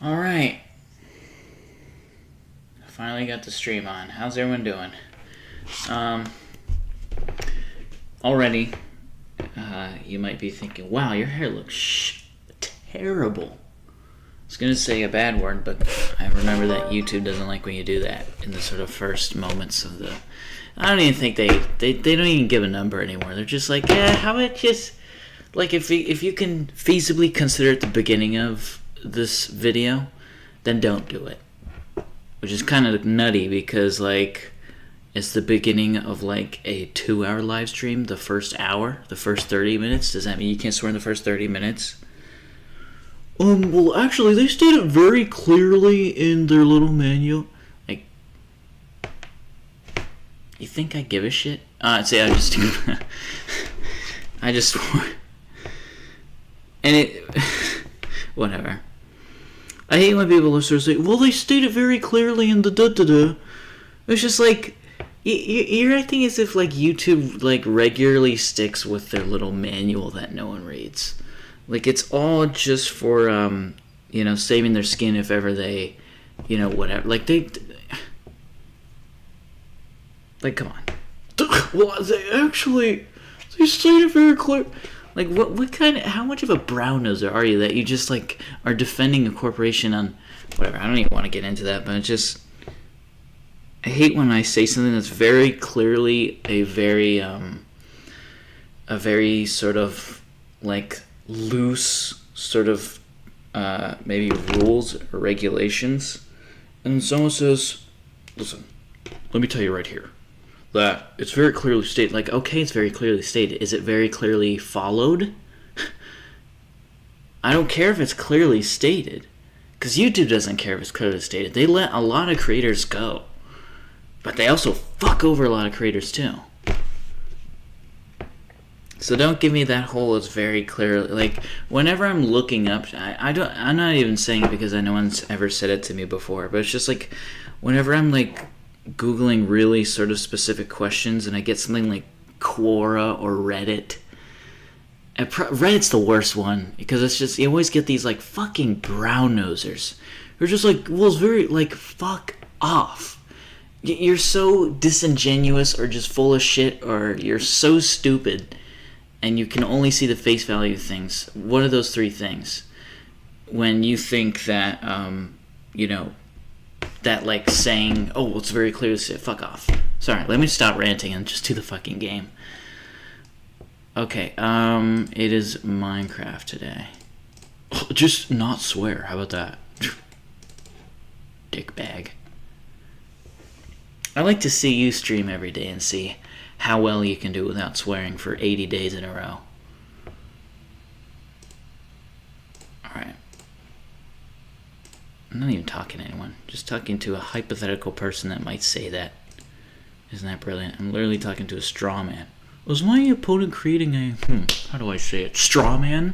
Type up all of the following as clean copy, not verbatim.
Alright. Finally got the stream on. How's everyone doing? Already, you might be thinking, wow, your hair looks terrible. I was going to say a bad word, but I remember that YouTube doesn't like when you do that in the sort of first moments of the... I don't even think they don't even give a number anymore. They're just like, yeah, how about just... Like, if you can feasibly consider it the beginning of this video, then don't do it. Which is kind of nutty because, like, it's the beginning of, like, a 2-hour live stream, the first hour, the first 30 minutes. Does that mean you can't swear in the first 30 minutes? Well, actually, they stated very clearly in their little manual. Like, you think I give a shit? I just swore. And it... Whatever. I hate when people sort of say, well, they state it very clearly in the da-da-da. It's just like, you're acting as if, like, YouTube, like, regularly sticks with their little manual that no one reads. Like, it's all just for, saving their skin if ever they, whatever. Like, like, come on. Well, they state it very clear. Like, what kind of, how much of a brown noser are you that you just, like, are defending a corporation on, whatever, I don't even want to get into that, but it's just, I hate when I say something that's very clearly a very sort of, like, loose sort of, maybe rules or regulations, and someone says, listen, let me tell you right here. That it's very clearly stated. Like, okay, it's very clearly stated. Is it very clearly followed? I don't care if it's clearly stated. Because YouTube doesn't care if it's clearly stated. They let a lot of creators go. But they also fuck over a lot of creators too. So don't give me that whole it's very clearly... Like, whenever I'm looking up... I'm not even saying it because no one's ever said it to me before. But it's just like... Whenever I'm like... Googling really sort of specific questions and I get something like Quora or Reddit. Reddit's the worst one because it's just, you always get these like fucking brown nosers who are just like, well, it's very, like, fuck off. You're so disingenuous or just full of shit or you're so stupid and you can only see the face value of things. What are those three things? When you think that, that, like, saying, oh, well, it's very clear to say, fuck off. Sorry, let me stop ranting and just do the fucking game. Okay, it is Minecraft today. Just not swear, how about that? Dickbag. I like to see you stream every day and see how well you can do without swearing for 80 days in a row. Alright. I'm not even talking to anyone. Just talking to a hypothetical person that might say that. Isn't that brilliant? I'm literally talking to a straw man. Was my opponent creating a... how do I say it? Straw man?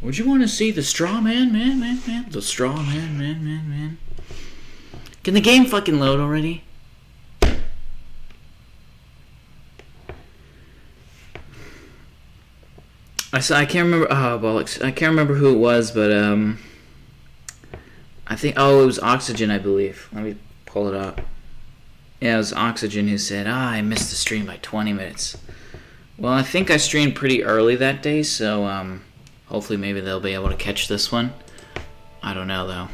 Would you want to see the straw man? Man? The straw man? Can the game fucking load already? I can't remember... Oh, bollocks. I can't remember who it was, but, I think, it was Oxygen, I believe. Let me pull it up. Yeah, it was Oxygen who said, I missed the stream by 20 minutes. Well, I think I streamed pretty early that day, so, hopefully maybe they'll be able to catch this one. I don't know, though.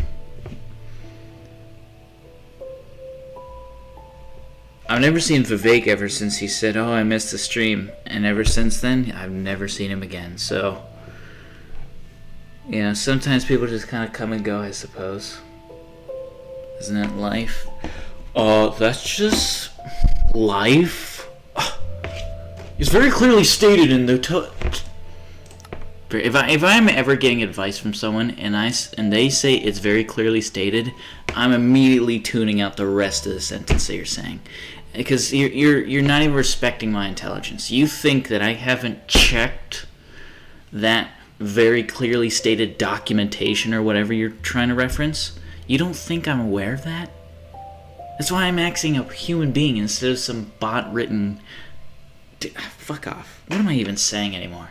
I've never seen Vivek ever since he said, I missed the stream. And ever since then, I've never seen him again, so... sometimes people just kind of come and go, I suppose. Isn't that life? That's just life. It's very clearly stated in the... If I'm ever getting advice from someone and they say it's very clearly stated, I'm immediately tuning out the rest of the sentence that you're saying. Because you're not even respecting my intelligence. You think that I haven't checked that very clearly stated documentation or whatever you're trying to reference? You don't think I'm aware of that? That's why I'm acting a human being instead of some bot-written... Fuck off. What am I even saying anymore?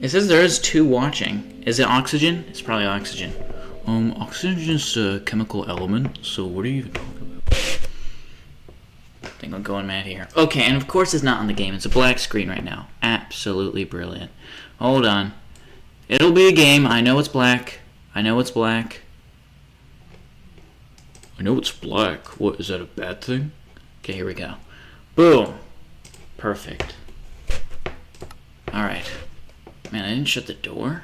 It says there is 2 watching. Is it oxygen? It's probably oxygen. Oxygen's a chemical element, so what are you even talking about? I think I'm going mad here. Okay, and of course it's not on the game. It's a black screen right now. Absolutely brilliant. Hold on. It'll be a game. I know it's black. I know it's black. I know it's black. What, is that a bad thing? Okay, here we go. Boom. Perfect. Alright. Man, I didn't shut the door?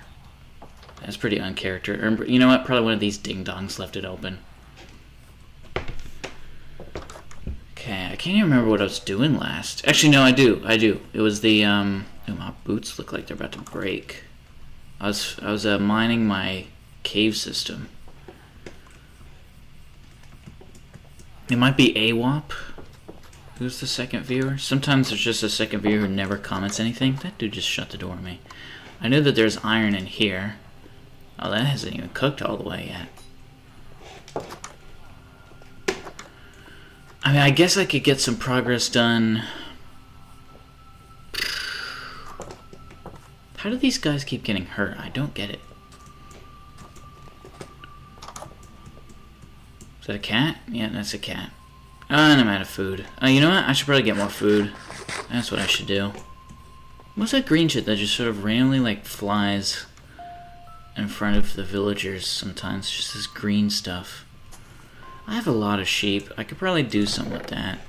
That's pretty uncharacteristic. You know what? Probably one of these ding-dongs left it open. Okay, I can't even remember what I was doing last. Actually, no, I do. It was the, oh, my boots look like they're about to break. I was mining my cave system. It might be AWOP. Who's the second viewer? Sometimes there's just a second viewer who never comments anything. That dude just shut the door on me. I know that there's iron in here. Oh, that hasn't even cooked all the way yet. I mean, I guess I could get some progress done. How do these guys keep getting hurt? I don't get it. Is that a cat? Yeah, that's a cat. And I'm out of food. You know what? I should probably get more food. That's what I should do. What's that green shit that just sort of randomly, like, flies in front of the villagers sometimes? Just this green stuff. I have a lot of sheep. I could probably do something with that.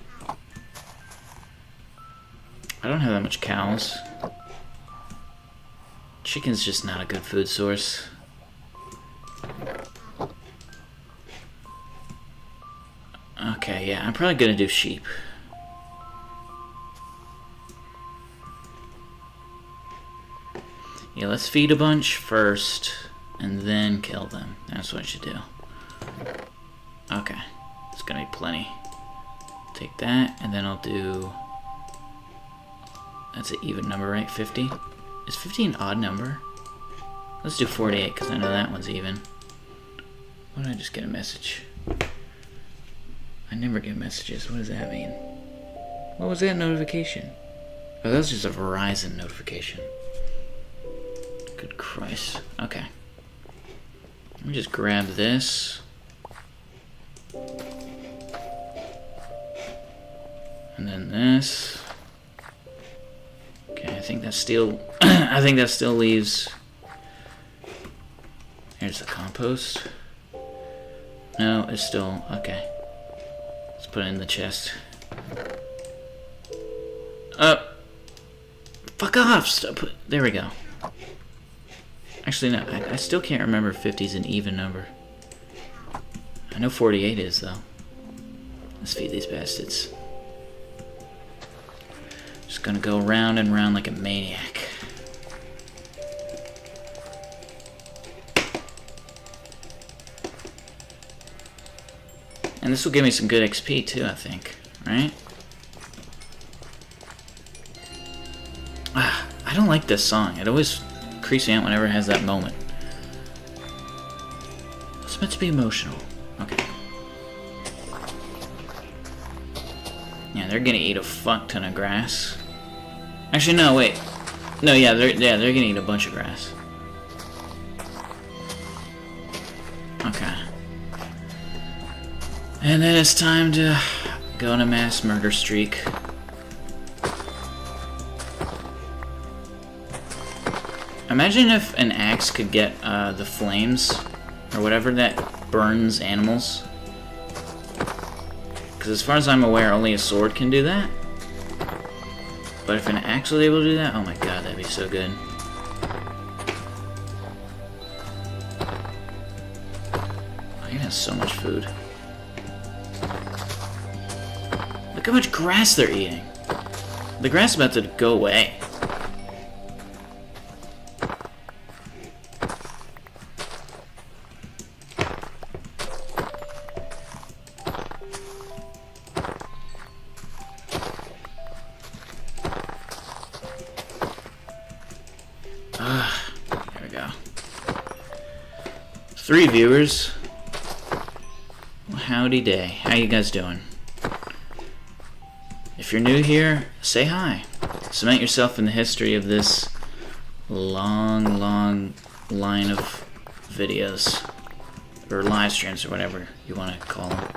I don't have that much cows. Chicken's just not a good food source. Okay, yeah, I'm probably gonna do sheep. Yeah, let's feed a bunch first, and then kill them. That's what I should do. Okay, it's gonna be plenty. Take that, and then I'll do... That's an even number, right? 50? Is 50 an odd number? Let's do 48, because I know that one's even. Why did I just get a message? I never get messages. What does that mean? What was that notification? Oh, that was just a Verizon notification. Good Christ. Okay. Let me just grab this. And then this. Okay, I think that still I think that still leaves. Here's the compost. No, it's still okay. Let's put it in the chest. Fuck off! Stop. There we go. Actually, no. I still can't remember if 50 is an even number. I know 48 is, though. Let's feed these bastards. Just gonna go round and round like a maniac. And this will give me some good XP too, I think. Right? I don't like this song. It always creeps me out whenever it has that moment. It's meant to be emotional. Okay. Yeah, they're gonna eat a fuck ton of grass. Actually, no, wait. No, yeah, they're gonna eat a bunch of grass. Okay. And then it's time to go on a mass murder streak. Imagine if an axe could get the flames, or whatever that burns animals. Because as far as I'm aware, only a sword can do that. But if an axe was able to do that, oh my god, that'd be so good. I can have so much food. Look how much grass they're eating. The grass is about to go away. There we go. 3 viewers. Well, howdy day. How you guys doing? If you're new here, say hi. Cement yourself in the history of this long line of videos. Or live streams, or whatever you want to call them.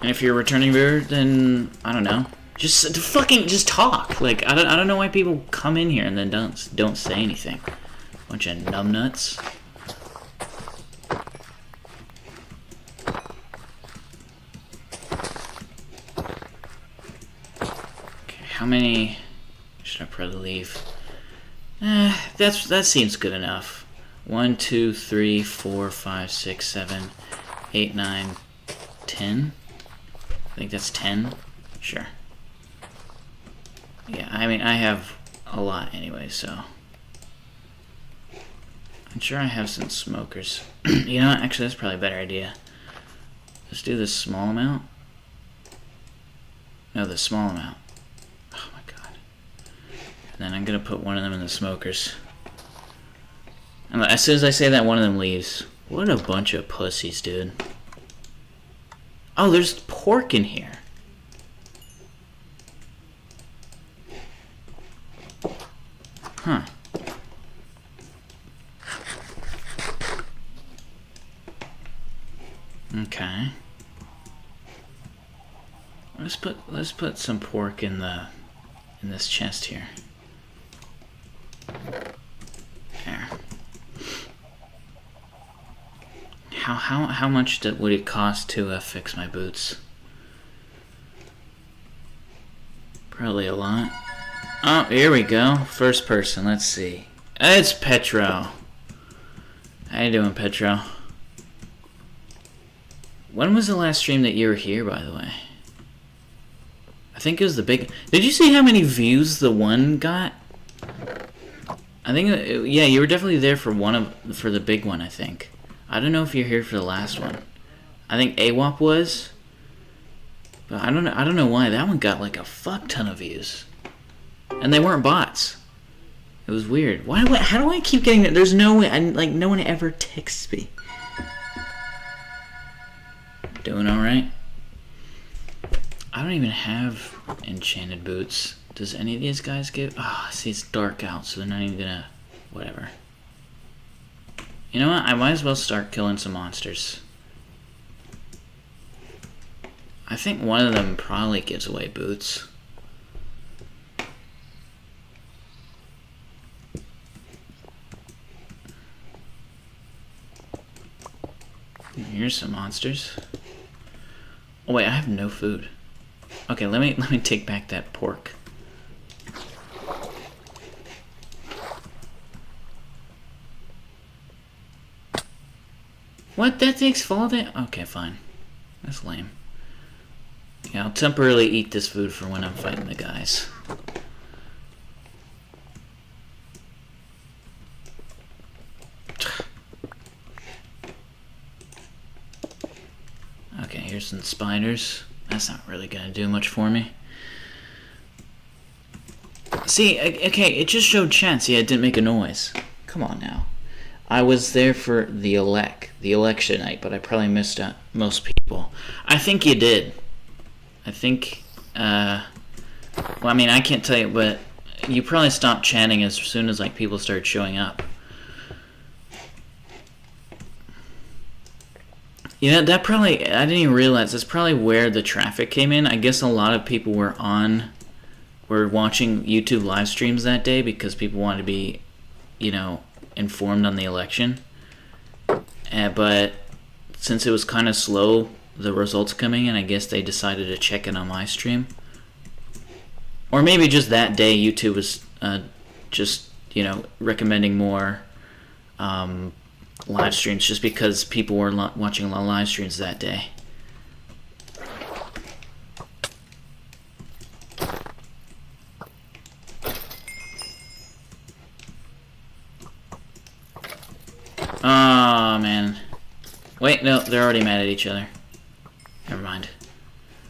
And if you're a returning viewer, then, I don't know. Just talk. Like, I don't know why people come in here and then don't say anything. Bunch of numbnuts. Okay, how many should I probably leave? That seems good enough. 1, 2, 3, 4, 5, 6, 7, 8, 9, 10. I think that's 10. Sure. Yeah, I mean, I have a lot anyway, so. I'm sure I have some smokers. You know what? Actually, that's probably a better idea. Let's do this small amount. No, the small amount. Oh my god. And then I'm gonna put one of them in the smokers. And as soon as I say that, one of them leaves. What a bunch of pussies, dude. Oh, there's pork in here. Huh. Okay. Let's put some pork in this chest here. There. How much would it cost to fix my boots? Probably a lot. Oh, here we go. First person. Let's see. It's Petro. How you doing, Petro? When was the last stream that you were here, by the way? I think it was the big... Did you see how many views the one got? I think... yeah, you were definitely there for for the big one, I think. I don't know if you're here for the last one. I think AWAP was. But I don't know why. That one got like a fuck ton of views. And they weren't bots. It was weird. How do I keep getting that? There's no way. No one ever texts me. Doing alright? I don't even have enchanted boots. Does any of these guys give... Ah, see, it's dark out, so they're not even gonna... Whatever. You know what? I might as well start killing some monsters. I think one of them probably gives away boots. Here's some monsters. Oh wait, I have no food. Okay, let me take back that pork. What? That takes fall day? Okay, fine. That's lame. Yeah, I'll temporarily eat this food for when I'm fighting the guys. Okay, here's some spiders. That's not really gonna do much for me. See, okay, it just showed chat. See, it didn't make a noise. Come on now. I was there for the election night, but I probably missed out most people. I think you did. I think, well, I mean, I can't tell you, but you probably stopped chatting as soon as, like, people started showing up. You know, that probably, I didn't even realize, that's probably where the traffic came in. I guess a lot of people were watching YouTube live streams that day because people wanted to be, you know, informed on the election. But since it was kind of slow, the results coming in, I guess they decided to check in on my stream. Or maybe just that day YouTube was just, you know, recommending more live streams just because people were watching a lot of live streams that day. Oh, man. Wait, no, they're already mad at each other. Never mind.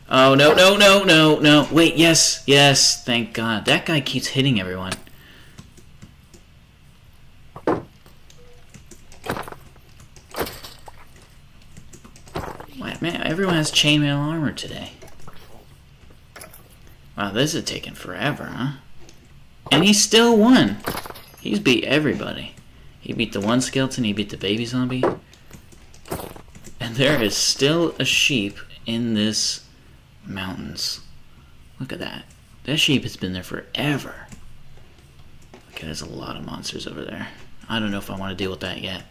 Oh, no, no, no, no, no. Wait, yes, yes, thank God. That guy keeps hitting everyone. What, man, everyone has chainmail armor today. Wow, this is taking forever, huh? And he still won. He's beat everybody. He beat the one skeleton, he beat the baby zombie. And there is still a sheep in this mountains. Look at that. That sheep has been there forever. Okay, there's a lot of monsters over there. I don't know if I want to deal with that yet.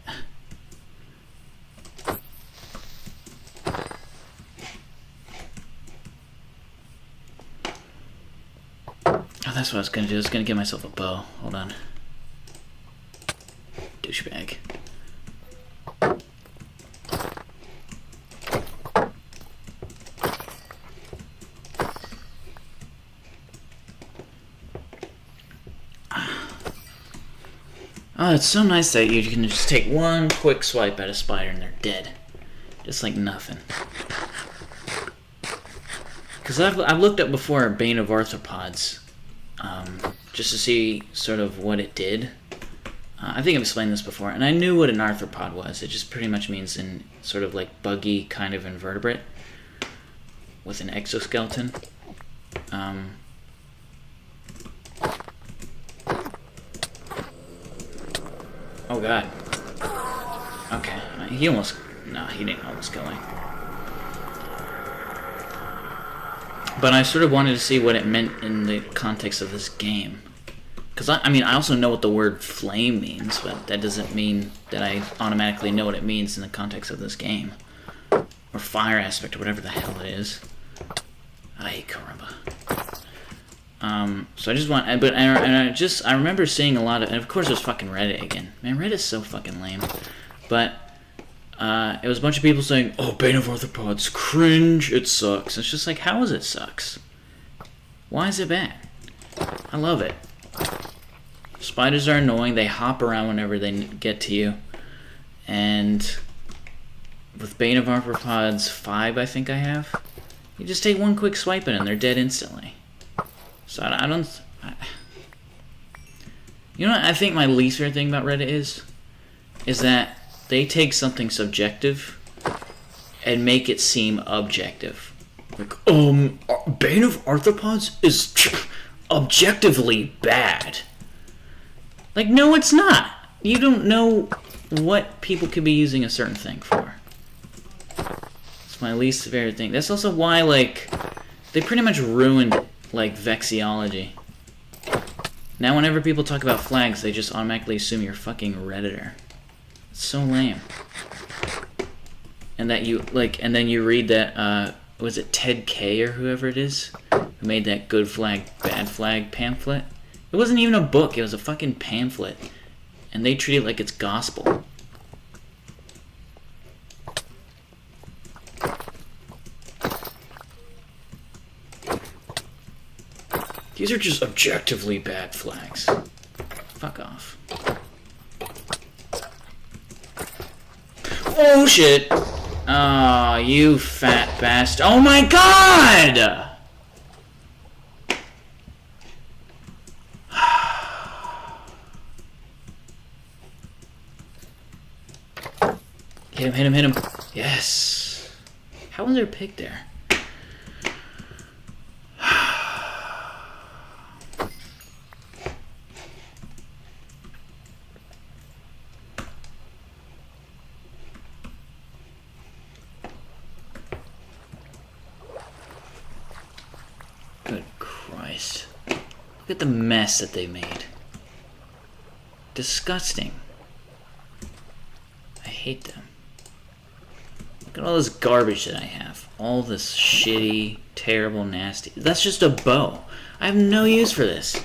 Oh, that's what I was going to do. I was going to get myself a bow. Hold on. Douchebag. Oh, it's so nice that you can just take one quick swipe at a spider and they're dead. Just like nothing. Because I've looked up before Bane of Arthropods, just to see sort of what it did. I think I've explained this before, and I knew what an arthropod was. It just pretty much means in sort of like buggy kind of invertebrate with an exoskeleton. Oh god. Okay, he almost... No, he didn't almost kill me. But I sort of wanted to see what it meant in the context of this game. Because, I mean, I also know what the word flame means, but that doesn't mean that I automatically know what it means in the context of this game. Or fire aspect, or whatever the hell it is. Ay, caramba. So I just want... But I remember seeing a lot of... And of course it was fucking Reddit again. Man, Reddit's so fucking lame. But... it was a bunch of people saying, oh, Bane of Arthropods, cringe, it sucks. It's just like, how is it sucks? Why is it bad? I love it. Spiders are annoying, they hop around whenever they get to you. And with Bane of Arthropods 5, I think I have, you just take one quick swipe at it and they're dead instantly. So I don't... You know what I think my least favorite thing about Reddit is that they take something subjective and make it seem objective. Like, Bane of Arthropods is objectively bad. Like, no, it's not. You don't know what people could be using a certain thing for. It's my least favorite thing. That's also why, like, they pretty much ruined, like, Vexiology. Now whenever people talk about flags, they just automatically assume you're a fucking Redditor. It's so lame. And that you, like, and then you read that, was it Ted K or whoever it is, who made that good flag, bad flag pamphlet? It wasn't even a book, it was a fucking pamphlet. And they treat it like it's gospel. These are just objectively bad flags. Fuck off. Oh shit! Oh, you fat bastard. Oh my god! Hit him, hit him, hit him. Yes. How was there a pig there? Good Christ. Look at the mess that they made. Disgusting. I hate them. Look at all this garbage that I have. All this shitty, terrible, nasty... That's just a bow. I have no use for this.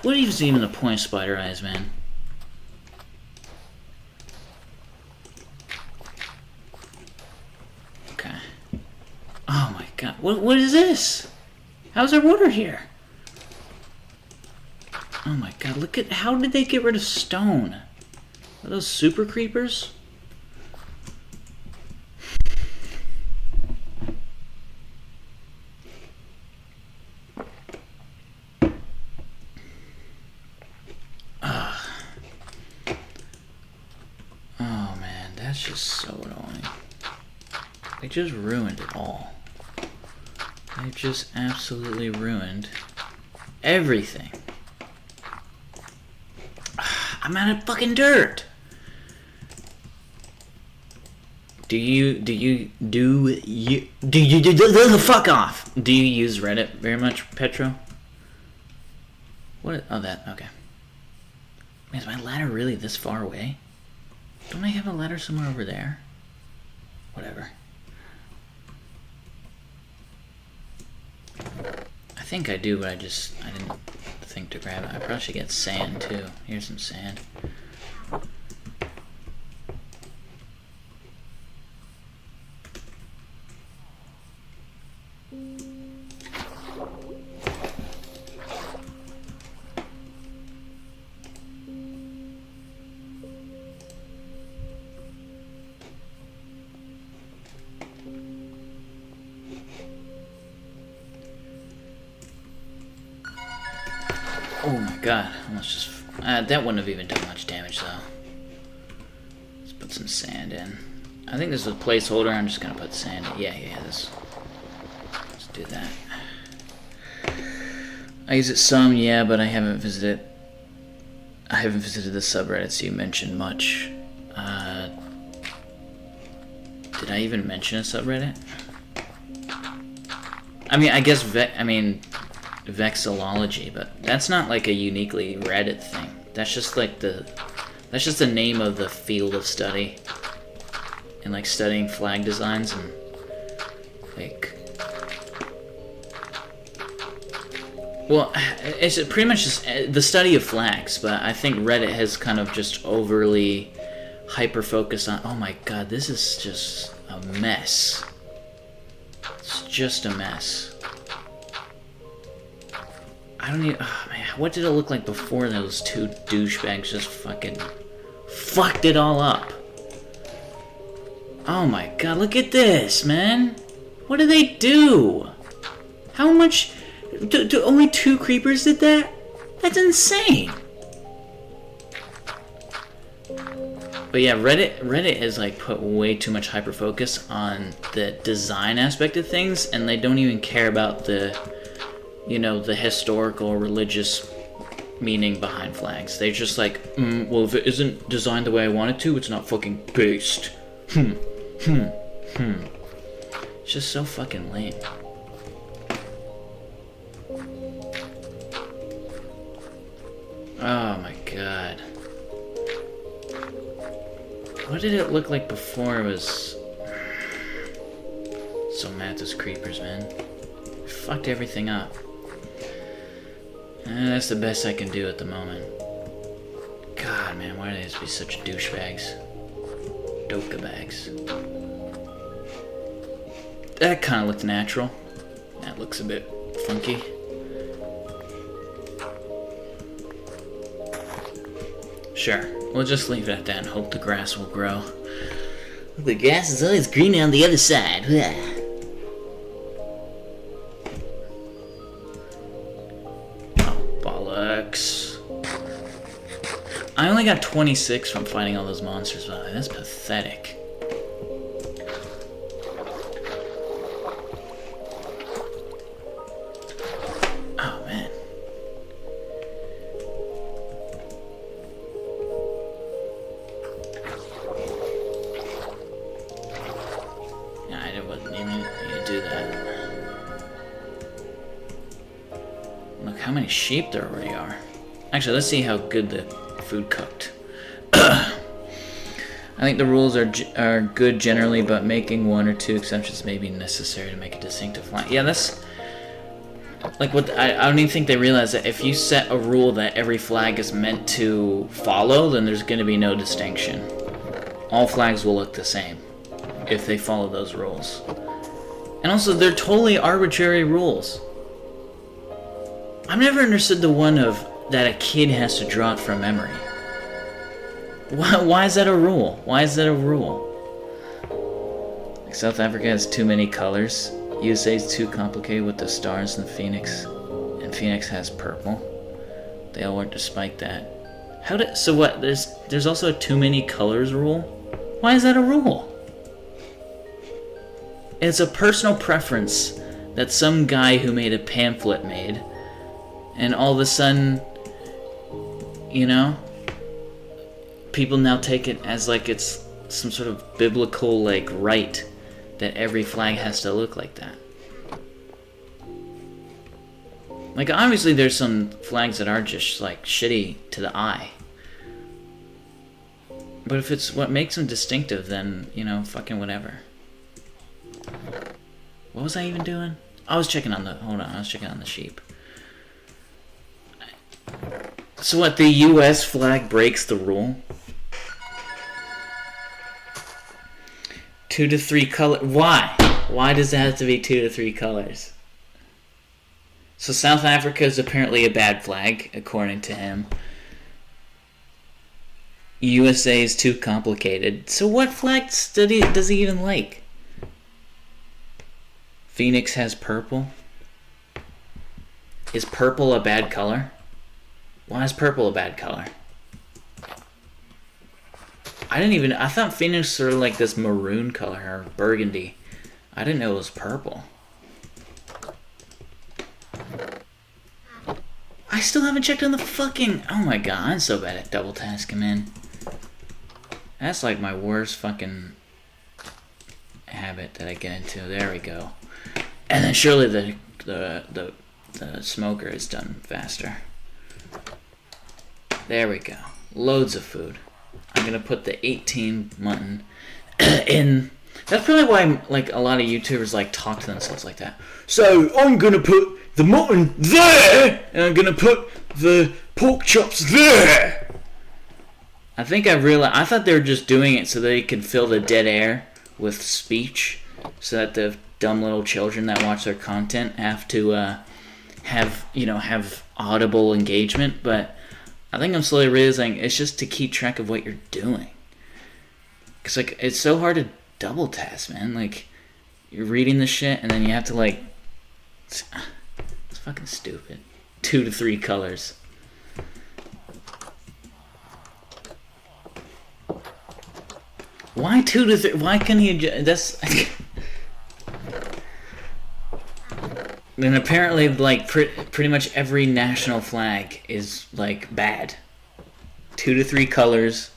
What is even the point of spider eyes, man? Okay. Oh my god. What is this? How's there water here? Oh my god, look at... How did they get rid of stone? Are those super creepers? Ugh. Oh man, that's just so annoying. They just ruined it all. They just absolutely ruined everything. I'm out of fucking dirt. Do you fuck off? Do you use Reddit very much, Petro? What? Oh, that. Okay. Is my ladder really this far away? Don't I have a ladder somewhere over there? Whatever. I think I do, but I didn't think to grab it. I probably should get sand too. Here's some sand. Oh my god, almost just... that wouldn't have even done much damage though. Let's put some sand in. I think this is a placeholder, I'm just gonna put sand in. Yeah, let's do that. I use it some, yeah, but I haven't visited the subreddits you mentioned much. Did I even mention a subreddit? I mean, I guess, Vexillology, but that's not like a uniquely Reddit thing. That's just like that's just the name of the field of study. And like studying flag designs and like... Well, it's pretty much just the study of flags, but I think Reddit has kind of just overly hyper-focused on... Oh my god, this is just a mess. It's just a mess. I don't even... Oh man, what did it look like before those two douchebags just fucking fucked it all up? Oh my god, look at this, man. What do they do? How much... Do only 2 creepers did that? That's insane. But yeah, Reddit has like put way too much hyper focus on the design aspect of things, and they don't even care about the, you know, the historical religious meaning behind flags. They're just like, well, if it isn't designed the way I want it to, it's not fucking based. It's just so fucking lame. Oh my god. What did it look like before it was... So mad at those creepers, man. Fucked everything up. That's the best I can do at the moment. God, man, why do they just be such douchebags? Doka bags. That kind of looked natural. That looks a bit funky. Sure, we'll just leave it at that and hope the grass will grow. The grass is always greener on the other side. Oh, bollocks. I only got 26 from fighting all those monsters, but that's pathetic. Oh, man. How many sheep there already are. Actually, let's see how good the food cooked. I think the rules are good generally, but making 1 or 2 exceptions may be necessary to make a distinctive flag. Yeah, that's like what I don't even think they realize that if you set a rule that every flag is meant to follow, then there's going to be no distinction. All flags will look the same if they follow those rules. And also, they're totally arbitrary rules. I've never understood the one of that a kid has to draw it from memory. Why is that a rule? Why is that a rule? Like South Africa has too many colors. USA is too complicated with the stars and Phoenix. And Phoenix has purple. They all work despite that. So what? There's also a too many colors rule? Why is that a rule? It's a personal preference that some guy who made a pamphlet made, and all of a sudden, you know, people now take it as like it's some sort of biblical like right that every flag has to look like that. Like, obviously there's some flags that are just like shitty to the eye, but if it's what makes them distinctive, then, you know, fucking whatever. What was I even doing? I was checking on the, hold on, I was checking on the sheep. So what, the US flag breaks the rule? 2 to 3 color, why? Why does it have to be 2 to 3 colors? So South Africa is apparently a bad flag, according to him. USA is too complicated. So what flag does he even like? Phoenix has purple. Is purple a bad color? Why is purple a bad color? I thought Phoenix was sort of like this maroon color, or burgundy. I didn't know it was purple. I still haven't checked on the fucking... Oh my god, I'm so bad at double tasking, man. That's like my worst fucking habit that I get into. There we go. And then surely the smoker is done faster. There we go. Loads of food. I'm gonna put the 18 mutton in. That's probably why like a lot of YouTubers like talk to themselves like that. So I'm gonna put the mutton there, and I'm gonna put the pork chops there. I think I realized, I thought they were just doing it so they could fill the dead air with speech, so that the dumb little children that watch their content have to have audible engagement. But I think I'm slowly realizing it's just to keep track of what you're doing. Cause like it's so hard to double task, man. Like you're reading the shit and then you have to like, it's fucking stupid. 2 to 3 colors. Why 2 to 3? Why can't he? That's. And apparently, like pretty much every national flag is like bad. 2 to 3 colors.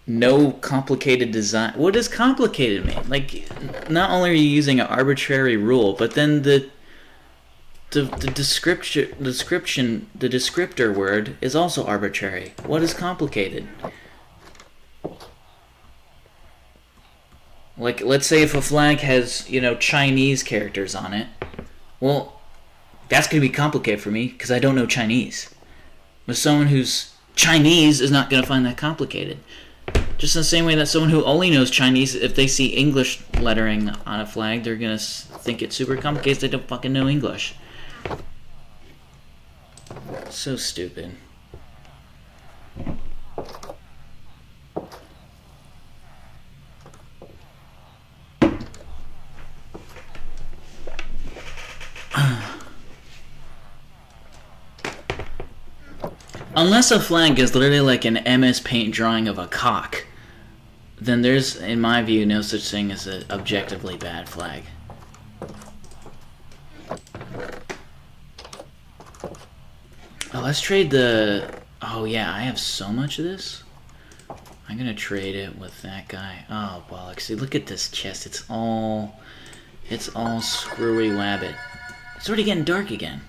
No complicated design. What does complicated mean? Like, not only are you using an arbitrary rule, but then the descriptor word is also arbitrary. What is complicated? Like, let's say if a flag has, Chinese characters on it, well, that's going to be complicated for me because I don't know Chinese. But someone who's Chinese is not going to find that complicated. Just in the same way that someone who only knows Chinese, if they see English lettering on a flag, they're going to think it's super complicated. They don't fucking know English. So stupid. Unless a flag is literally like an MS Paint drawing of a cock, then there's, in my view, no such thing as an objectively bad flag. Oh, let's trade the... Oh yeah, I have so much of this. I'm gonna trade it with that guy. Oh, bollocks. See, look at this chest. It's all screwy wabbit. It's already getting dark again.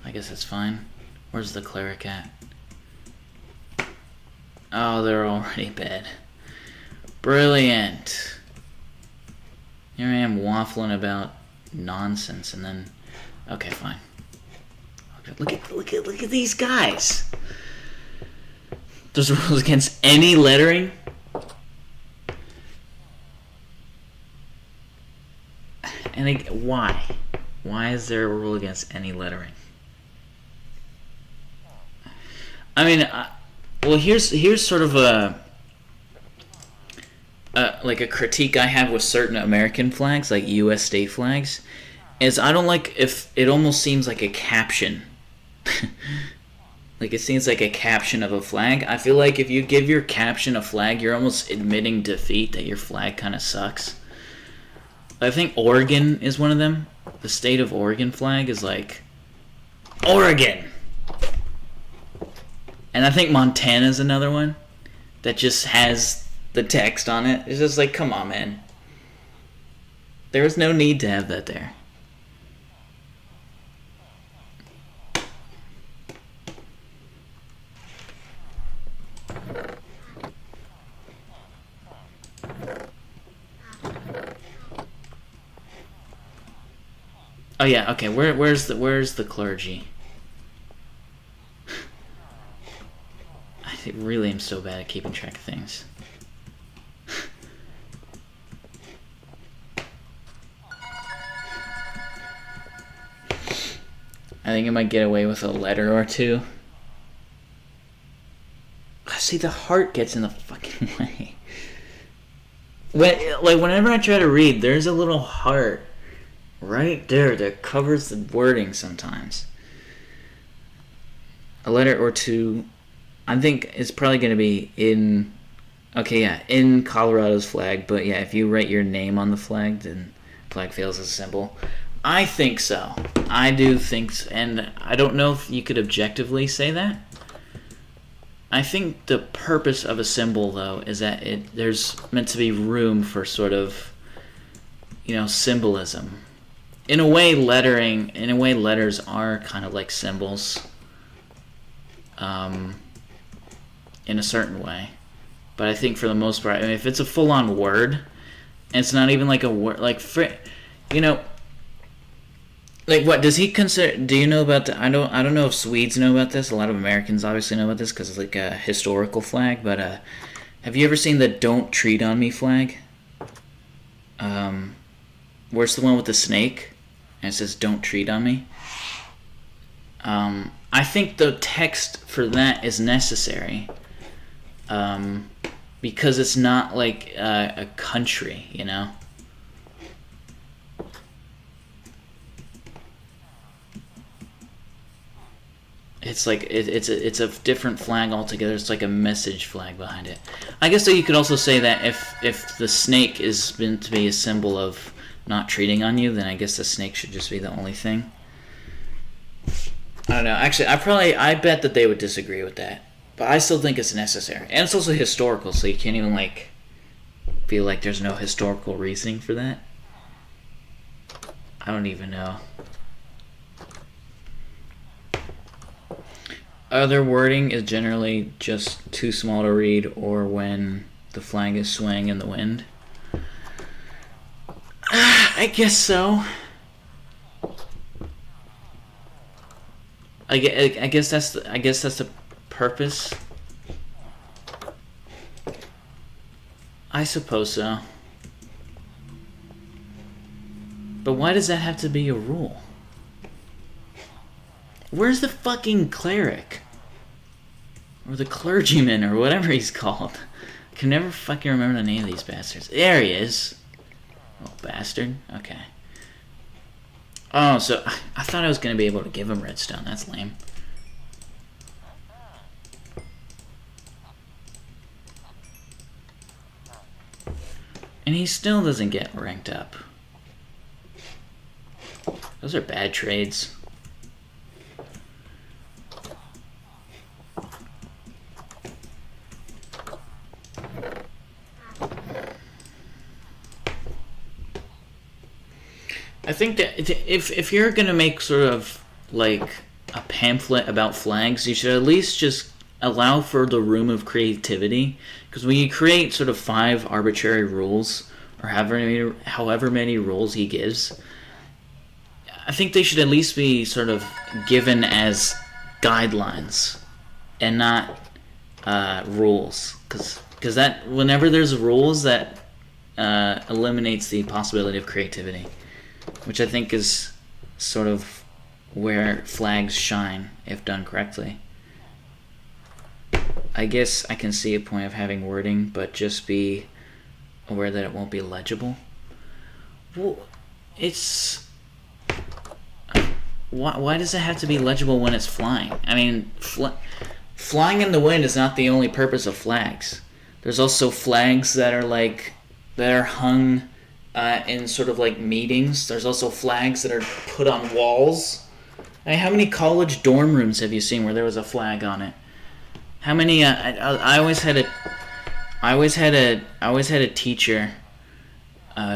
I guess that's fine. Where's the cleric at? Oh, they're already bed. Brilliant. Here I am waffling about nonsense, and then... Okay, fine. Look at these guys. There's rules against any lettering. And why? Why is there a rule against any lettering? I mean, well, here's sort of a critique I have with certain American flags, like U.S. state flags, is I don't like if it almost seems like a caption. Like it seems like a caption of a flag. I feel like if you give your caption a flag, you're almost admitting defeat, that your flag kind of sucks. I think Oregon is one of them. The state of Oregon flag is like Oregon. And I think Montana's another one that just has the text on it. It's just like, come on, man. There was no need to have that there. Oh yeah, okay. Where's the clergy? I really am so bad at keeping track of things. I think I might get away with a letter or two. See, the heart gets in the fucking way. Whenever I try to read, there's a little heart right there that covers the wording sometimes. A letter or two, I think it's probably going to be in... Okay, yeah, in Colorado's flag, but yeah, if you write your name on the flag, then flag fails as a symbol. I think so. I do think so, and I don't know if you could objectively say that. I think the purpose of a symbol, though, is that there's meant to be room for sort of, symbolism. In a way, letters are kind of like symbols, in a certain way. But I think for the most part, if it's a full-on word, and it's not even like a word, what does he consider? Do you know about I don't know if Swedes know about this. A lot of Americans obviously know about this because it's like a historical flag. But have you ever seen the "Don't Treat on Me" flag? Where's the one with the snake? And it says "Don't treat on me." I think the text for that is necessary. Because it's not like a country, It's like it's a different flag altogether. It's like a message flag behind it. I guess you could also say that if the snake is meant to be a symbol of not treating on you, then I guess the snake should just be the only thing. I don't know. Actually, I bet that they would disagree with that. But I still think it's necessary. And it's also historical, so you can't even feel like there's no historical reasoning for that. I don't even know. Other wording is generally just too small to read, or when the flag is swaying in the wind. I guess so. I guess that's the purpose. I suppose so. But why does that have to be a rule? Where's the fucking cleric? Or the clergyman, or whatever he's called. I can never fucking remember the name of these bastards. There he is. Oh, bastard. Okay. Oh, so I thought I was going to be able to give him redstone. That's lame. And he still doesn't get ranked up. Those are bad trades. I think that if you're going to make sort of like a pamphlet about flags, you should at least just allow for the room of creativity. Because when you create sort of 5 arbitrary rules, or however many rules he gives, I think they should at least be sort of given as guidelines and not rules. Because that whenever there's rules, that eliminates the possibility of creativity, which I think is sort of where flags shine if done correctly. I guess I can see a point of having wording, but just be aware that it won't be legible. Well, it's... Why does it have to be legible when it's flying? I mean, flying in the wind is not the only purpose of flags. There's also flags that are hung in sort of like meetings. There's also flags that are put on walls. I mean, how many college dorm rooms have you seen where there was a flag on it? How many? I always had a teacher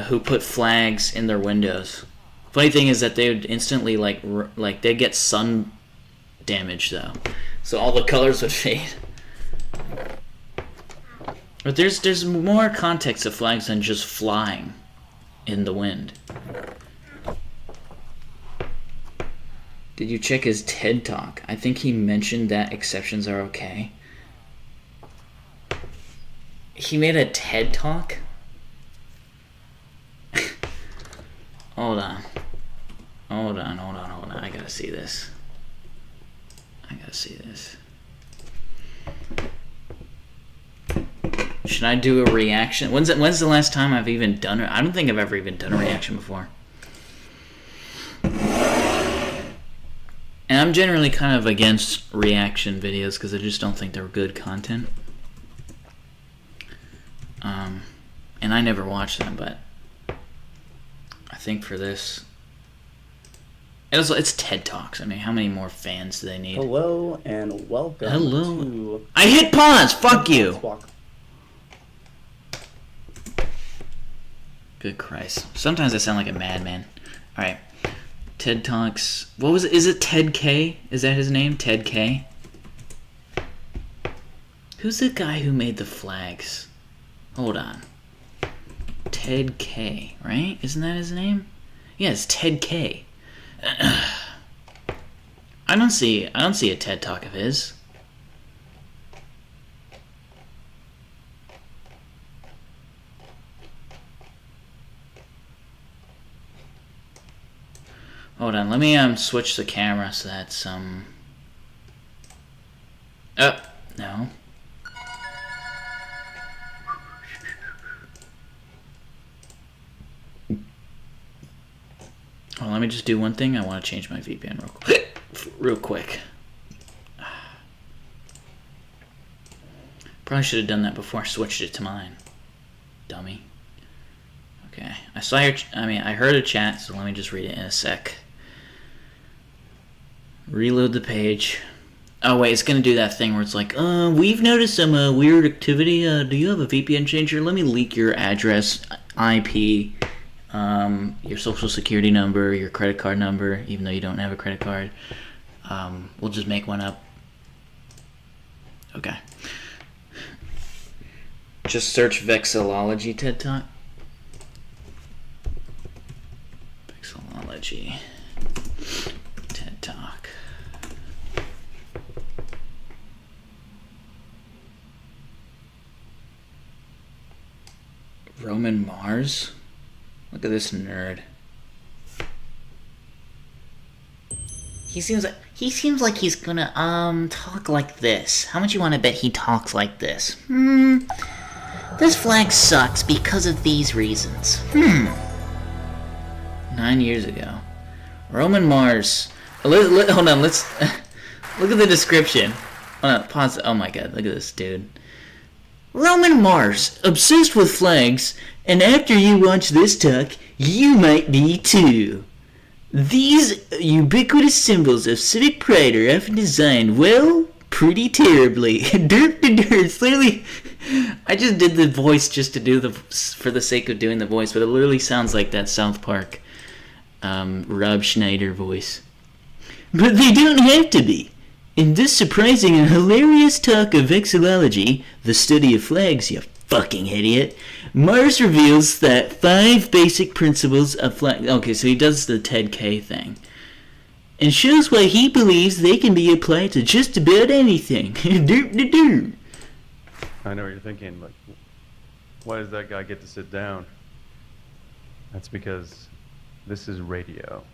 who put flags in their windows. Funny thing is that they would instantly like they'd get sun damage though, so all the colors would fade. But there's more context to flags than just flying in the wind. Did you check his TED Talk? I think he mentioned that exceptions are okay. He made a TED Talk? Hold on. I gotta see this. Should I do a reaction? When's the last time I've even done it? I don't think I've ever even done a reaction before. And I'm generally kind of against reaction videos because I just don't think they're good content. And I never watch them, but I think for this, it's TED Talks. I mean, how many more fans do they need? Hello and welcome. Hello. To I hit pause. Fuck you. Good Christ. Sometimes I sound like a madman. All right. TED Talks. What was it? Is it Ted K? Is that his name? Ted K? Who's the guy who made the flags? Hold on. Ted K, right? Isn't that his name? Yeah, it's Ted K. I don't see a TED Talk of his. Hold on, let me switch the camera so that's no. Well, let me just do one thing. I want to change my VPN real quick. Probably should have done that before I switched it to mine. Dummy. Okay. I heard a chat, so let me just read it in a sec. Reload the page. Oh wait, it's gonna do that thing where it's like, we've noticed some weird activity. Do you have a VPN changer? Let me leak your address, IP, your social security number, your credit card number, even though you don't have a credit card. We'll just make one up. Okay. Just search Vexillology TED Talk. Vexillology TED Talk. Roman Mars? Look at this nerd. He seems like he's gonna talk like this. How much you want to bet he talks like this? This flag sucks because of these reasons. 9 years ago. Roman Mars. Hold on, let's look at the description. Hold on, pause. Oh my god, look at this dude. Roman Mars, obsessed with flags, and after you watch this talk, you might be too. These ubiquitous symbols of civic pride are often designed, well, pretty terribly. Derp to derp. Literally, I just did the voice just to do for the sake of doing the voice, but it literally sounds like that South Park Rob Schneider voice. But they don't have to be. In this surprising and hilarious talk of vexillology, the study of flags, you fucking idiot, Mars reveals that 5 basic principles of flag... Okay, so he does the Ted K thing. And shows why he believes they can be applied to just about anything. Derp. I know what you're thinking, like, why does that guy get to sit down? That's because this is radio.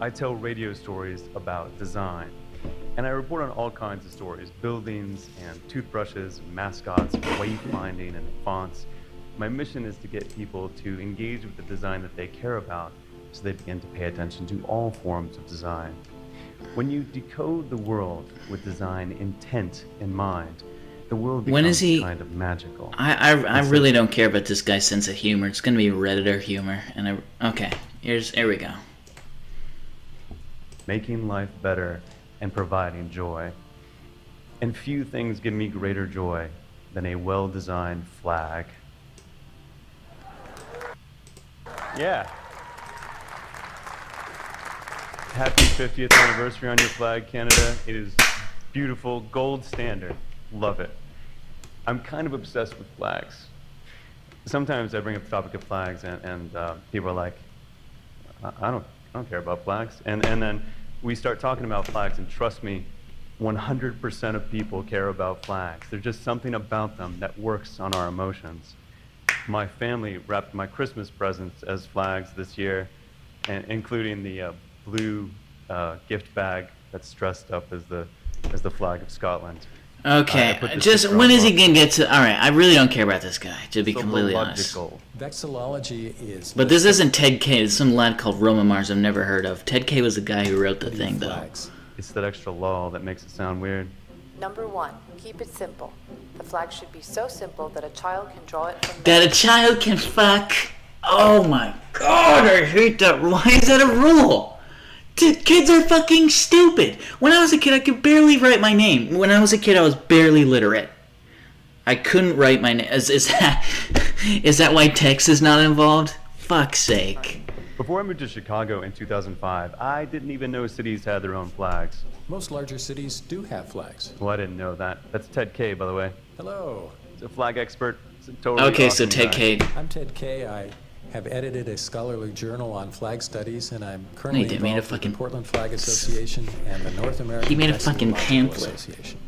I tell radio stories about design, and I report on all kinds of stories, buildings and toothbrushes, mascots, wayfinding and fonts. My mission is to get people to engage with the design that they care about so they begin to pay attention to all forms of design. When you decode the world with design intent in mind, the world When becomes is he- kind of magical. I really don't care about this guy's sense of humor. It's gonna be Redditor humor, and okay. Here we go. Making life better and providing joy. And few things give me greater joy than a well-designed flag. Yeah. Happy 50th anniversary on your flag, Canada. It is beautiful, gold standard. Love it. I'm kind of obsessed with flags. Sometimes I bring up the topic of flags, and people are like, I don't care about flags. And then we start talking about flags, and trust me, 100% of people care about flags. There's just something about them that works on our emotions. My family wrapped my Christmas presents as flags this year, and including the blue gift bag that's dressed up as the flag of Scotland. Okay, I put this just picture when on is he book. gonna get to? All right, I really don't care about this guy, to be completely honest. Zoological. Vexillology is... But this isn't Ted K. It's some lad called Roman Mars I've never heard of. Ted K. was the guy who wrote the thing, though. flags. It's that extra law that makes it sound weird. Number 1, keep it simple. The flag should be so simple that a child can draw it from That a child can fuck. Oh my god, I hate that. Why is that a rule? Kids are fucking stupid. When I was a kid, I could barely write my name. When I was a kid, I was barely literate. I couldn't write my name. Is that why text is not involved? Fuck's sake. Before I moved to Chicago in 2005, I didn't even know cities had their own flags. Most larger cities do have flags. Well, I didn't know that. That's Ted K, by the way. Hello, He's a flag expert. He's a totally Okay, so awesome Ted guy. K. I'm Ted Kay. I have edited a scholarly journal on flag studies, and I'm He currently did- made a involved with fucking- the Portland Flag Association and the North American He made a fucking Vexillological pamphlet. Association.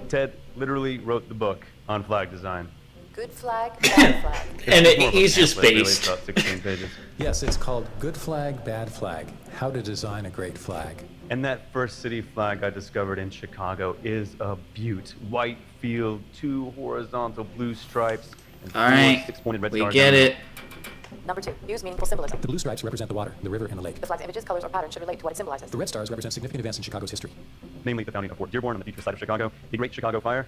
Ted literally wrote the book on flag design. good flag, bad flag. And It's more of a he's just pamphlet, really. based. It's about 16 pages. Yes, it's called Good Flag, Bad Flag, How to Design a Great Flag. And that first city flag I discovered in Chicago is a beaut. White field, 2 horizontal blue stripes, and 4 Alright, 6-pointed red we stars get down the it. Number 2, use meaningful symbolism. The blue stripes represent the water, the river, and the lake. The flag's images, colors, or patterns should relate to what it symbolizes. The red stars represent significant events in Chicago's history. namely the founding of Fort Dearborn on the future site of Chicago, the Great Chicago Fire,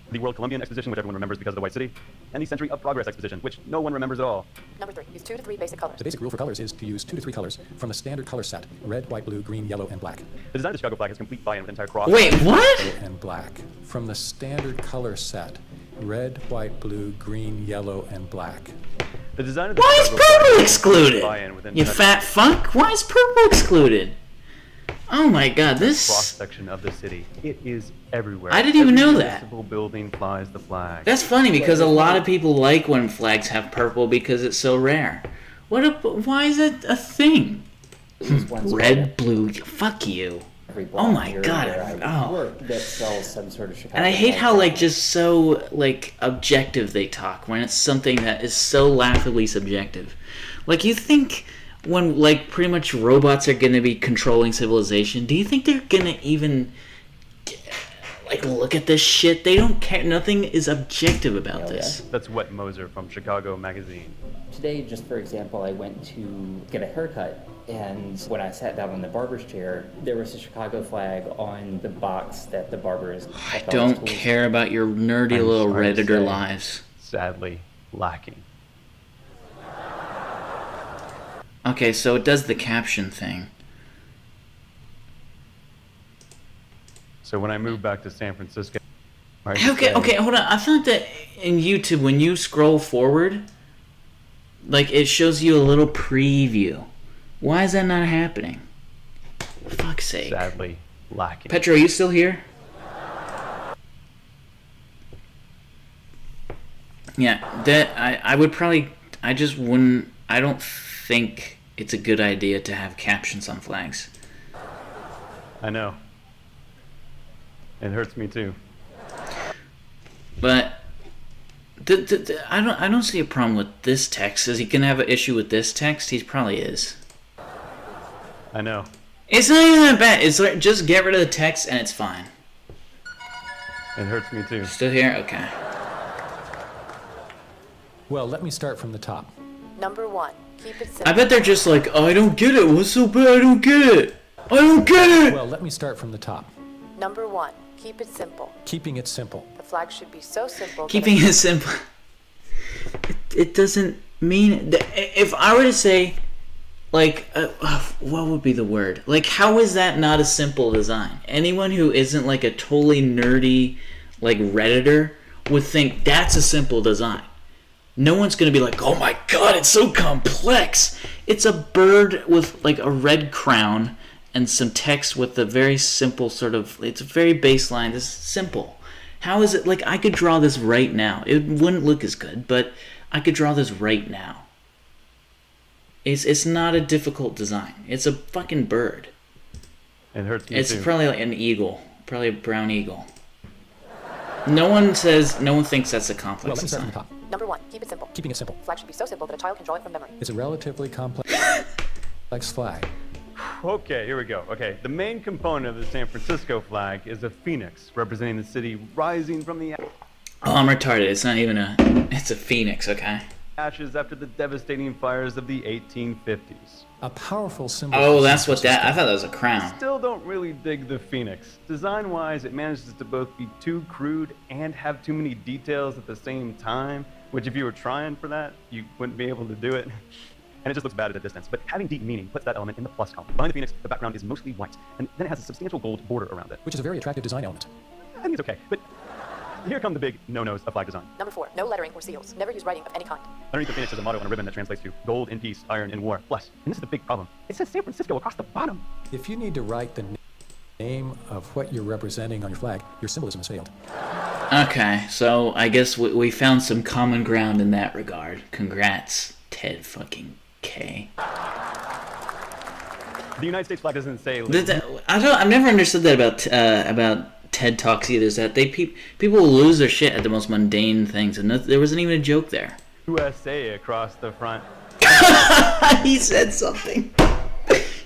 the World Columbian Exposition, which everyone remembers because of the White City, and the Century of Progress Exposition, which no one remembers at all. Number 3, use 2 to 3 basic colors. The basic rule for colors is to use 2 to 3 colors from the standard color set: red, white, blue, green, yellow, and black. The design of the Chicago flag has complete buy-in with the entire cross. Wait, what? Yellow and black. From the standard color set: red, white, blue, green, yellow, and black. The design of the Why is Chicago flag purple has excluded? complete buy-in with the You entire fat fuck. Why is purple excluded? Oh my god, this... cross-section of the city. It is everywhere. I didn't even know Every that. municipal building flies the flag. That's funny because a lot of people like when flags have purple because it's so rare. Why is it a thing? Red, blue, fuck you. Oh my god, that sells some sort of Chicago. And I hate flag how like pattern. just so like objective they talk when it's something that is so laughably subjective. Like you think when like pretty much robots are gonna be controlling civilization, do you think they're gonna even like look at this shit? They don't care. Nothing is objective about Hell this. That's Wet Moser from Chicago Magazine. Today, just for example, I went to get a haircut, and when I sat down in the barber's chair, there was a Chicago flag on the box that the barber is. I don't care about your nerdy I'm little sorry to Redditor say. lives. Sadly lacking. Okay, so it does the caption thing. So when I moved back to San Francisco, Okay, hold on. I thought that in YouTube, when you scroll forward, like it shows you a little preview. Why is that not happening? For fuck's sake. sadly lacking. Petro, are you still here? Yeah, that I would probably I just wouldn't I don't think it's a good idea to have captions on flags. I know. It hurts me too. But I don't see a problem with this text. Is he gonna have an issue with this text? He probably is. I know. It's not even that bad. It's like just get rid of the text and it's fine. It hurts me too. Still here? Okay. Well, let me start from the top. Number 1, keep it simple. I bet they're just like, oh, I don't get it. What's so bad? I don't get it. I don't get it. Well, let me start from the top. Number 1, keep it simple. Keeping it simple. The flag should be so simple. Keeping it simple. It doesn't mean... If I were to say, like, what would be the word? Like, how is that not a simple design? Anyone who isn't, like, a totally nerdy, like, Redditor would think that's a simple design. No one's going to be like, oh my god, it's so complex. It's a bird with, like, a red crown and some text with a very simple sort of... It's a very baseline. This is simple. How is it... Like, I could draw this right now. It wouldn't look as good, but I could draw this right now. It's not a difficult design. It's a fucking bird. It hurts me It's too. probably like an eagle. Probably a brown eagle. No one thinks that's a Well, complex let me start from design. the top. Number 1, keep it simple. Keeping it simple. Flag should be so simple that a child can draw it from memory. It's a relatively complex flag. Okay, here we go. Okay, the main component of the San Francisco flag is a phoenix representing the city rising from the Oh, I'm retarded. It's not even a... It's a phoenix, okay? ashes after the devastating fires of the 1850s. A powerful symbol. Oh, for that's San what that... I Francisco. thought that was a crown. Still don't really dig the phoenix. Design-wise, it manages to both be too crude and have too many details at the same time, which if you were trying for that, you wouldn't be able to do it. And it just looks bad at a distance. But having deep meaning puts that element in the plus column. Behind the phoenix, the background is mostly white, and then it has a substantial gold border around it. Which is a very attractive design element. I think it's okay, but here come the big no-nos of flag design. Number 4, no lettering or seals. Never use writing of any kind. Underneath the phoenix is a motto on a ribbon that translates to gold in peace, iron in war. Plus, and this is the big problem, it says San Francisco across the bottom. If you need to write the name of what you're representing on your flag, your symbolism has failed. Okay, so I guess we found some common ground in that regard. Congrats, Ted fucking K. The United States flag doesn't say... I've never understood that about TED Talks either. Is that people will lose their shit at the most mundane things, and there wasn't even a joke there. USA across the front. He said something.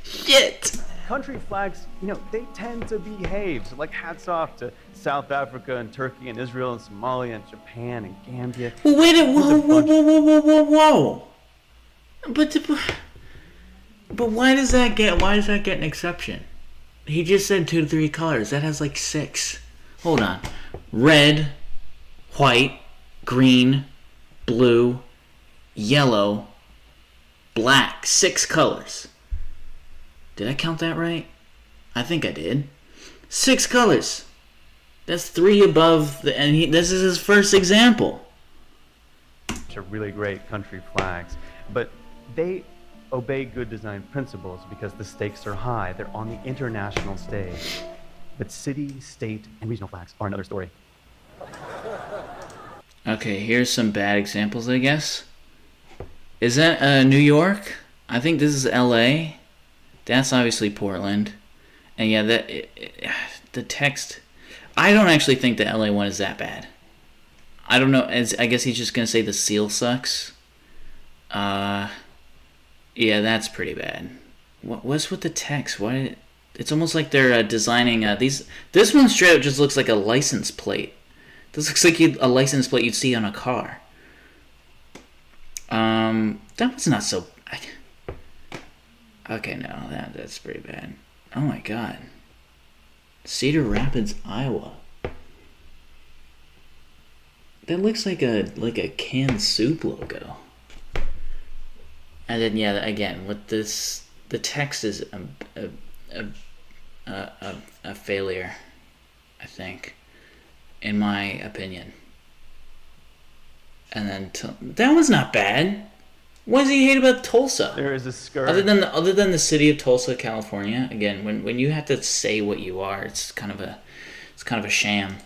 Shit. Country flags, they tend to behave. So, like, hats off to South Africa and Turkey and Israel and Somalia and Japan and Gambia. Well, wait a whoa. But why does that get an exception? He just said 2 to 3 colors. That has like 6. Hold on. Red, white, green, blue, yellow, black. 6 colors. Did I count that right? I think I did. 6 colors. That's 3 above this is his first example. Which are really great country flags. But they obey good design principles because the stakes are high. They're on the international stage. But city, state, and regional flags are another story. Okay, here's some bad examples, I guess. Is that New York? I think this is LA. That's obviously Portland. And yeah, the text... I don't actually think the LA one is that bad. I don't know. I guess he's just going to say the seal sucks. Yeah, that's pretty bad. What's with the text? Why? It's almost like they're designing these. This one straight up just looks like a license plate. This looks like a license plate you'd see on a car. That was not so. Okay, no, that's pretty bad. Oh my god. Cedar Rapids, Iowa. That looks like a canned soup logo. And then yeah, again with this, the text is a failure, I think, in my opinion. And then that was not bad. What does he hate about Tulsa? There is a skirt. Other than the city of Tulsa, California. Again, when you have to say what you are, it's kind of a sham.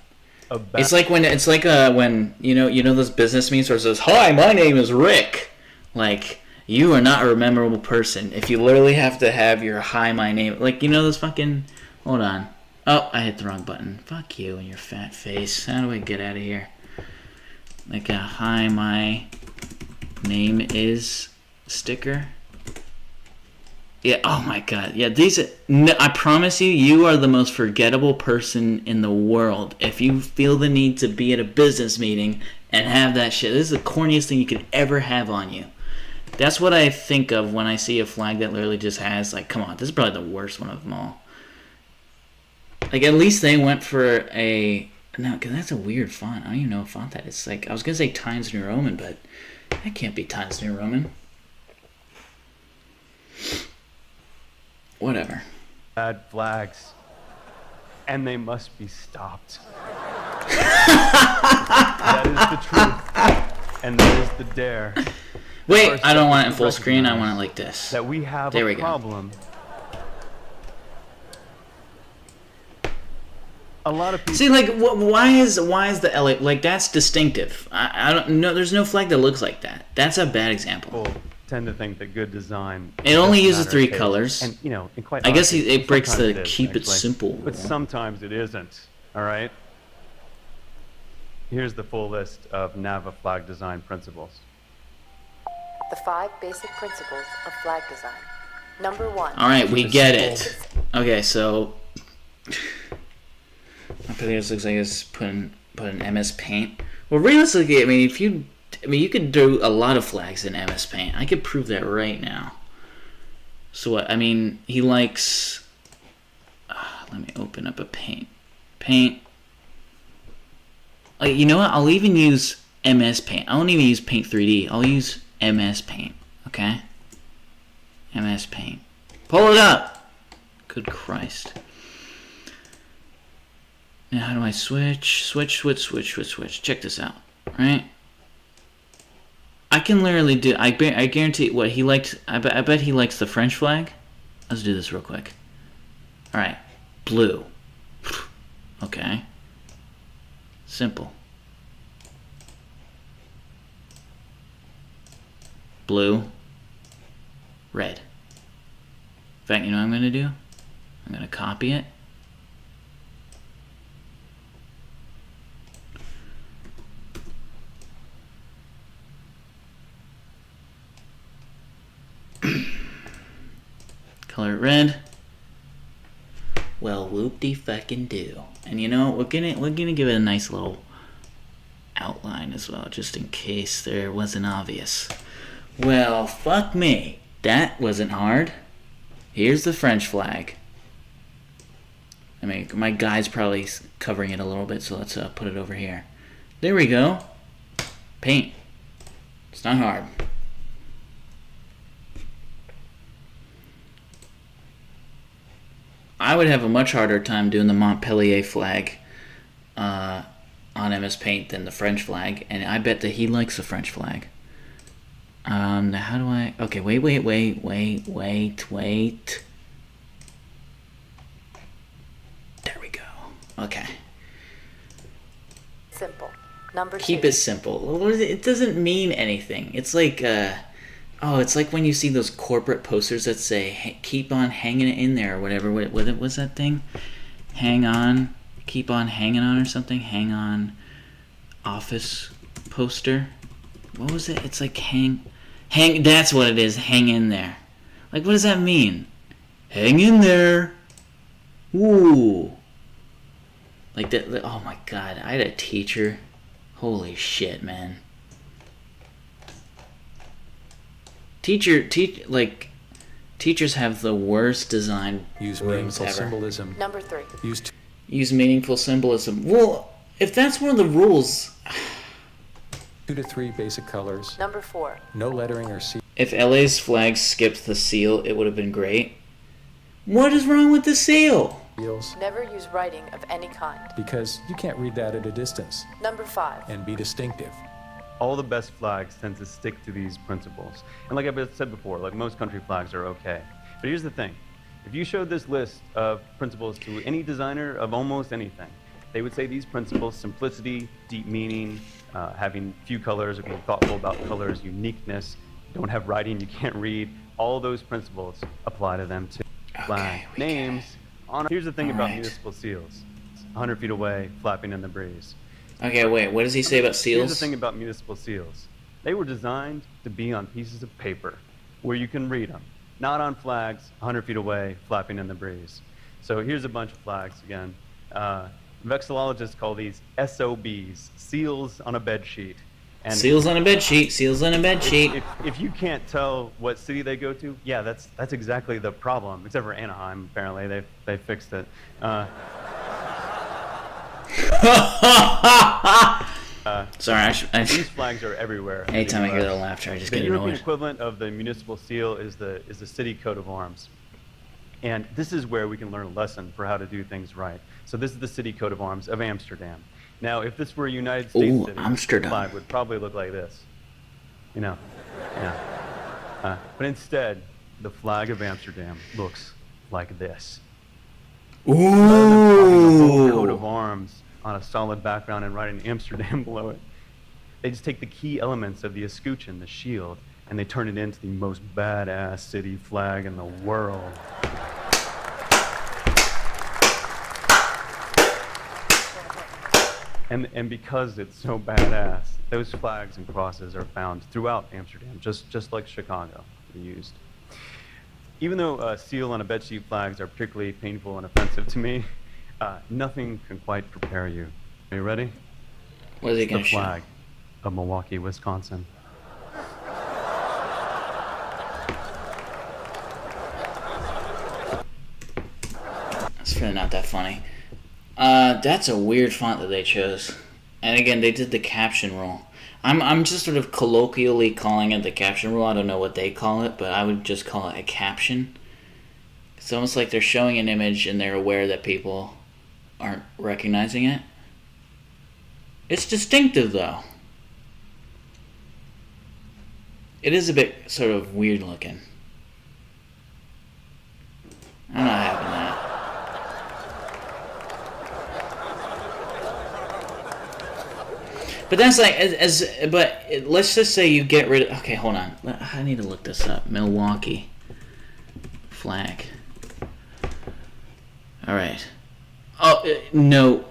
It's like when you know those business meetings where it says, "Hi, my name is Rick." Like, you are not a memorable person if you literally have to have your "Hi, my name." Like, those fucking. Hold on. Oh, I hit the wrong button. Fuck you and your fat face. How do I get out of here? Like a "Hi, my name is" sticker. Yeah. Oh my god. Yeah. I promise you, you are the most forgettable person in the world if you feel the need to be at a business meeting and have that shit. This is the corniest thing you could ever have on you. That's what I think of when I see a flag that literally just has, like, come on, this is probably the worst one of them all. Like, at least they went for a No, because that's a weird font. I don't even know what font that is. Like, I was going to say Times New Roman, but that can't be Times New Roman. Whatever. Bad flags. And they must be stopped. That is the truth. And that is the dare. Wait, First, I don't we want it in should full screen. I recognize want it like this. That we have There we a go. problem. A lot of people. See, like, why is the LA, like, that's distinctive. I don't know. There's no flag that looks like that. That's a bad example. People tend to think that good design. It only doesn't uses matter 3 taste. colors. And you know, and quite I guess honestly, it breaks sometimes the is, keep it actually. simple. But sometimes it isn't. All right. Here's the full list of NAVA flag design principles. The 5 basic principles of flag design. Number 1. All right, we get it. Okay, so my picture looks like it's put in MS Paint. Well, realistically, I mean, you could do a lot of flags in MS Paint. I could prove that right now. So what? I mean, he likes. Let me open up a Paint. You know what? I'll even use MS Paint. I won't even use Paint 3D. I'll use MS Paint. Okay. MS Paint. Pull it up. Good Christ. Now how do I switch? Switch. Check this out. Right? I can literally do. I guarantee what he liked. I bet he likes the French flag. Let's do this real quick. All right. Blue. Okay. Simple. Blue. Red. In fact, you know what I'm going to do? I'm going to copy it. Color it red. Well, whoop-de-fucking-do. And you know, we're gonna give it a nice little outline as well, just in case there wasn't obvious. Well, fuck me. That wasn't hard. Here's the French flag. I mean, my guy's probably covering it a little bit, so let's put it over here. There we go. Paint. It's not hard. I would have a much harder time doing the Montpellier flag on MS Paint than the French flag, and I bet that he likes the French flag. Now how do I... Okay, wait. There we go. Okay. Simple. Number 2. Keep it simple. It doesn't mean anything. It's like... it's like when you see those corporate posters that say, keep on hanging it in there, or whatever. What was that thing? Hang on. Keep on hanging on or something. Hang on. Office poster. What was it? It's like hang. That's what it is. Hang in there. Like, what does that mean? Hang in there. Ooh. Like that. Oh my God. I had a teacher. Holy shit, man. Teachers have the worst design Use rooms meaningful ever. symbolism. Number 3. Use meaningful symbolism. Well, if that's one of the rules, 2 to 3 basic colors. Number 4. No lettering or seal. if LA's flag skipped the seal, it would have been great. What is wrong with the seal? Never use writing of any kind. Because you can't read that at a distance Number 5. and be distinctive. All the best flags tend to stick to these principles. And like I've said before, like most country flags are okay. But here's the thing. If you showed this list of principles to any designer of almost anything, they would say these principles: simplicity, deep meaning, having few colors, or being thoughtful about colors, uniqueness, don't have writing you can't read. All those principles apply to them too. Flag names. Here's the thing about municipal seals. It's 100 feet away, flapping in the breeze. Okay, wait, what does he say about seals? Here's the thing about municipal seals. They were designed to be on pieces of paper where you can read them, not on flags 100 feet away, flapping in the breeze. So here's a bunch of flags again. Vexillologists call these SOBs, seals on a bed sheet. And Seals on a bed sheet, seals on a bed sheet. if you can't tell what city they go to, yeah, that's exactly the problem. Except for Anaheim, apparently they fixed it. Sorry, These flags are everywhere. in the anytime I hear US. that laughter, I just The get European annoyed. equivalent of the municipal seal is the city coat of arms. And this is where we can learn a lesson for how to do things right. So this is the city coat of arms of Amsterdam. Now, if this were a United States Ooh, city, Amsterdam. the flag would probably look like this. You know, yeah. But instead, the flag of Amsterdam looks like this. Rather than popping the whole coat of Ooh. arms on a solid background and writing Amsterdam below it, they just take the key elements of the escutcheon, the shield, and they turn it into the most badass city flag in the world. And because it's so badass, those flags and crosses are found throughout Amsterdam, just like Chicago, they're used. Even though seal on a bedsheet flags are particularly painful and offensive to me, nothing can quite prepare you. Are you ready? What is he The gonna show? flag of Milwaukee, Wisconsin. It's really not that funny. That's a weird font that they chose. And again, they did the caption rule. I'm just sort of colloquially calling it the caption rule. I don't know what they call it, but I would just call it a caption. It's almost like they're showing an image and they're aware that people aren't recognizing it. It's distinctive, though. It is a bit sort of weird looking. I'm not having that. But that's like let's just say you get rid of. Okay, hold on. I need to look this up. Milwaukee flag. All right. Oh no,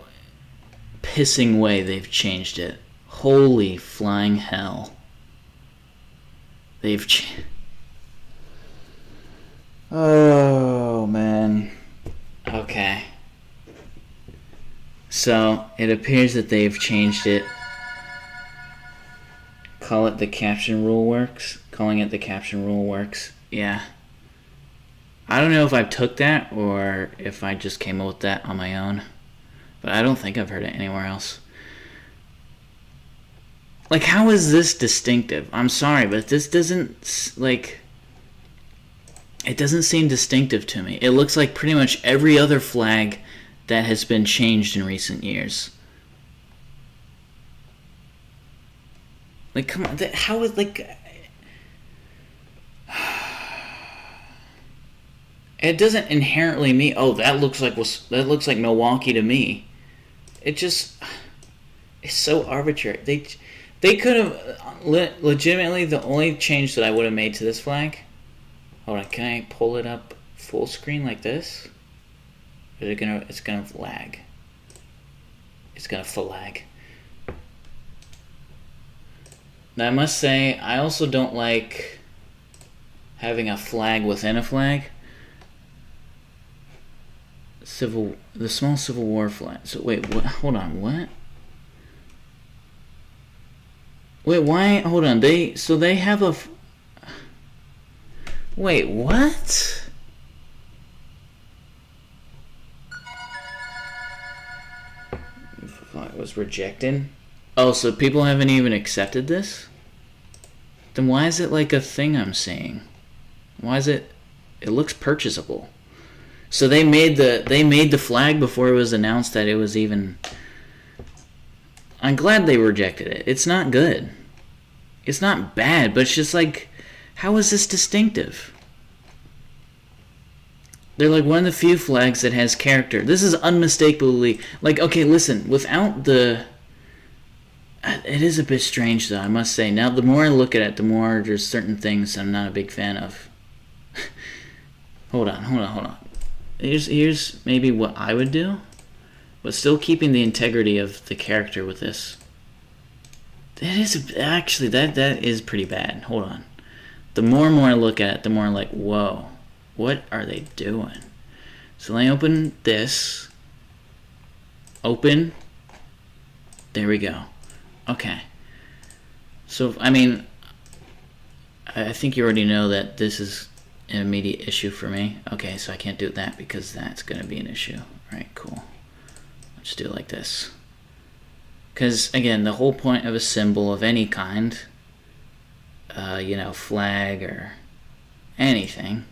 pissing way they've changed it. Holy flying hell. They've. Oh man. Okay. So it appears that they've changed it. Call it the caption rule works. Calling it the caption rule works. Yeah. I don't know if I took that or if I just came up with that on my own. But I don't think I've heard it anywhere else. Like, how is this distinctive? I'm sorry, but this doesn't, like... It doesn't seem distinctive to me. It looks like pretty much every other flag that has been changed in recent years. Like, come on, how is, like... It doesn't inherently mean, oh, that looks like Milwaukee to me. It just... It's so arbitrary. They could have... Legitimately, the only change that I would have made to this flag... Hold on, can I pull it up full screen like this? Or it's gonna lag. It's gonna flag. Now I must say, I also don't like having a flag within a flag. The small Civil War flag. So wait, what? Hold on, what? Wait, why? Hold on, they have a. Wait, what? It was rejected? Oh, so people haven't even accepted this? Then why is it like a thing I'm seeing? Why is it... It looks purchasable. So they made the flag before it was announced that it was even... I'm glad they rejected it. It's not good. It's not bad, but it's just like... How is this distinctive? They're like one of the few flags that has character. This is unmistakably... Like, okay, listen, without the... It is a bit strange, though, I must say. Now, the more I look at it, the more there's certain things I'm not a big fan of. Hold on. Here's maybe what I would do, but still keeping the integrity of the character with this. That is pretty bad. Hold on. The more and more I look at it, the more I'm like, whoa, what are they doing? So let me open this. Open. There we go. Okay. So, I mean, I think you already know that this is an immediate issue for me. Okay, so I can't do that because that's going to be an issue. Alright, cool. Let's do it like this. Because, again, the whole point of a symbol of any kind, flag or anything,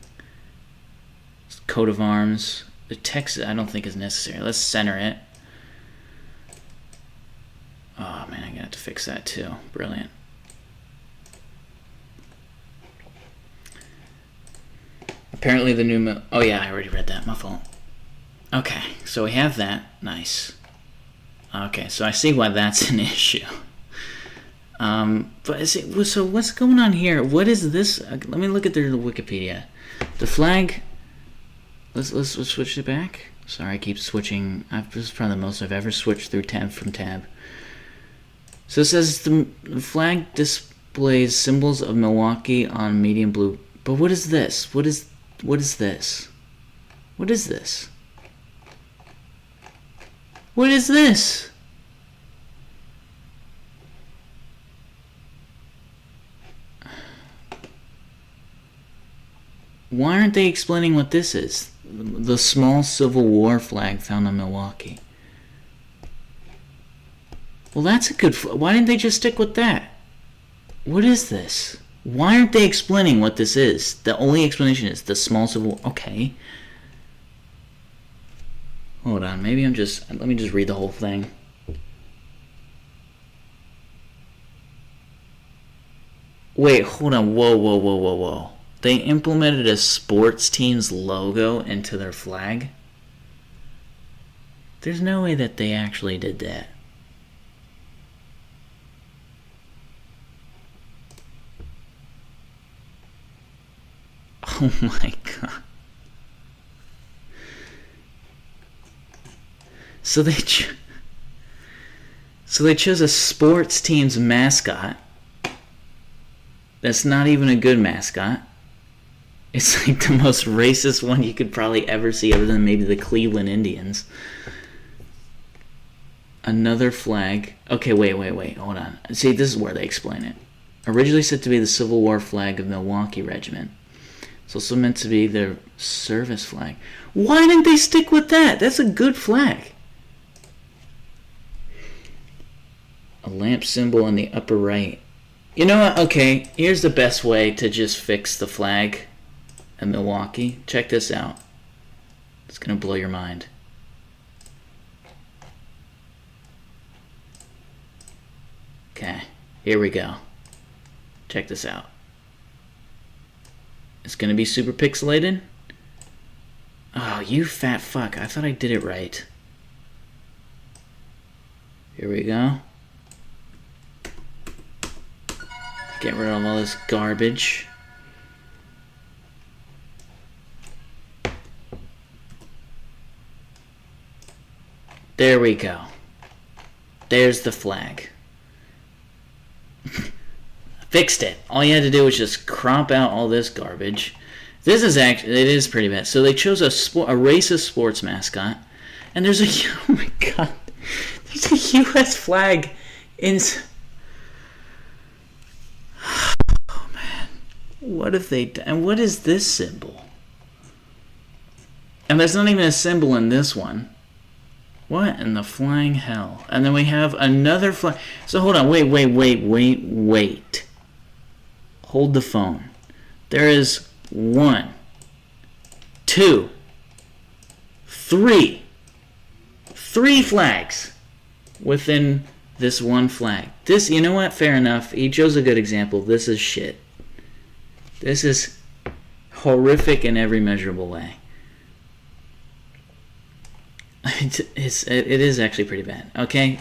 coat of arms, the text I don't think is necessary. Let's center it. Oh man, I'm gonna have to fix that too. Brilliant. Apparently the new oh yeah, I already read that, my fault. Okay, so we have that. Nice. Okay, so I see why that's an issue. But so what's going on here? What is this? Let me look at the Wikipedia. The flag. Let's switch it back. Sorry, I keep switching. This is probably the most I've ever switched through tab from tab. So it says the flag displays symbols of Milwaukee on medium blue. But what is this? What is this? What is this? What is this? Why aren't they explaining what this is? The small Civil War flag found on Milwaukee. Well, that's a good... Why didn't they just stick with that? What is this? Why aren't they explaining what this is? The only explanation is the small Civil War. Okay. Hold on. Maybe I'm just... Let me just read the whole thing. Wait, hold on. Whoa. They implemented a sports team's logo into their flag? There's no way that they actually did that. Oh my god. So they chose a sports team's mascot. That's not even a good mascot. It's like the most racist one you could probably ever see, other than maybe the Cleveland Indians. Another flag. Okay, wait. Hold on. See, this is where they explain it. Originally said to be the Civil War flag of Milwaukee Regiment. It's also meant to be their service flag. Why didn't they stick with that? That's a good flag. A lamp symbol in the upper right. You know what? Okay, here's the best way to just fix the flag in Milwaukee. Check this out. It's gonna blow your mind. Okay, here we go. Check this out. It's gonna be super pixelated. Oh, you fat fuck. I thought I did it right. Here we go. Get rid of all this garbage. There we go. There's the flag. Fixed it. All you had to do was just crop out all this garbage. This is actually, it is pretty bad. So they chose a racist sports mascot, and there's a, oh my god, there's a U.S. flag in. Oh man, what if they? And what is this symbol? And there's not even a symbol in this one. What in the flying hell? And then we have another flag. So hold on, wait. Hold the phone. There is 1, 2, 3. 3 flags within this one flag. This, you know what? Fair enough. He chose a good example. This is shit. This is horrific in every measurable way. It is actually pretty bad. Okay,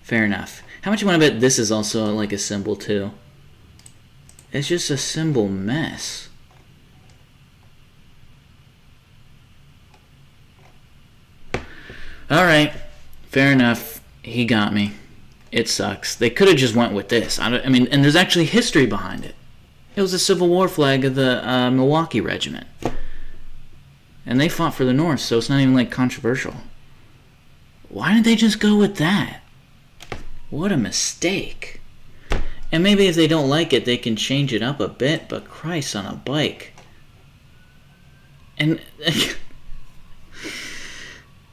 fair enough. How much you want to bet this is also like a symbol too? It's just a symbol mess. Alright, fair enough. He got me. It sucks. They could have just went with this. I mean, and there's actually history behind it. It was a Civil War flag of the Milwaukee Regiment. And they fought for the North, so it's not even like controversial. Why didn't they just go with that? What a mistake. And maybe if they don't like it, they can change it up a bit, but Christ on a bike. And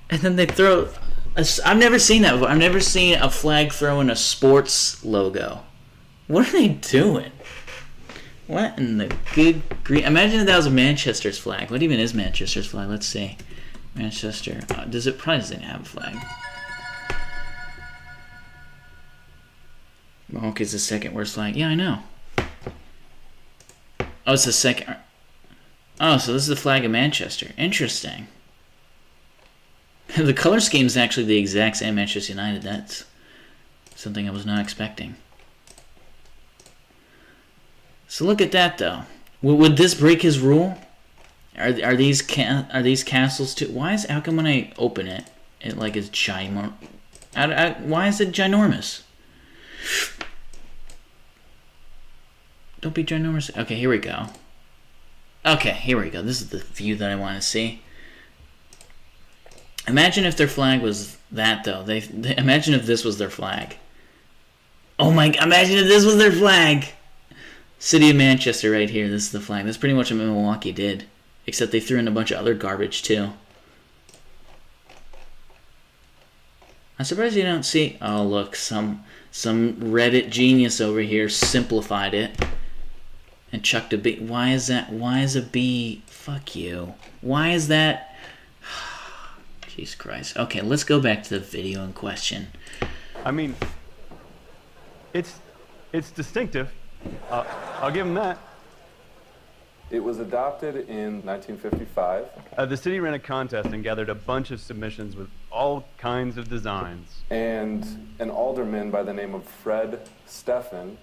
then they throw I've never seen that before. I've never seen a flag throwing a sports logo. What are they doing? What in the good green? Imagine if that was Manchester's flag. What even is Manchester's flag? Let's see. Manchester. Does it probably doesn't have a flag? Milwaukee's the second worst flag. Yeah, I know. Oh, it's the second. Oh, so this is the flag of Manchester. Interesting. The color scheme is actually the exact same Manchester United. That's something I was not expecting. So look at that, though. Would this break his rule? Are these castles too? How come when I open it, it like is ginormous? Why is it ginormous? Don't be ginormous. Okay, here we go. Okay, here we go. This is the view that I want to see. Imagine if their flag was that, though. Imagine if this was their flag. Oh my! Imagine if this was their flag. City of Manchester, right here. This is the flag. That's pretty much what Milwaukee did, except they threw in a bunch of other garbage too. I'm surprised you don't see. Oh look, some Reddit genius over here simplified it and chucked a B. Why is that? Why is a B? Fuck you. Why is that? Jesus Christ. Okay, let's go back to the video in question. I mean, it's distinctive. I'll give him that. It was adopted in 1955. The city ran a contest and gathered a bunch of submissions with all kinds of designs. And an alderman by the name of Fred Steffen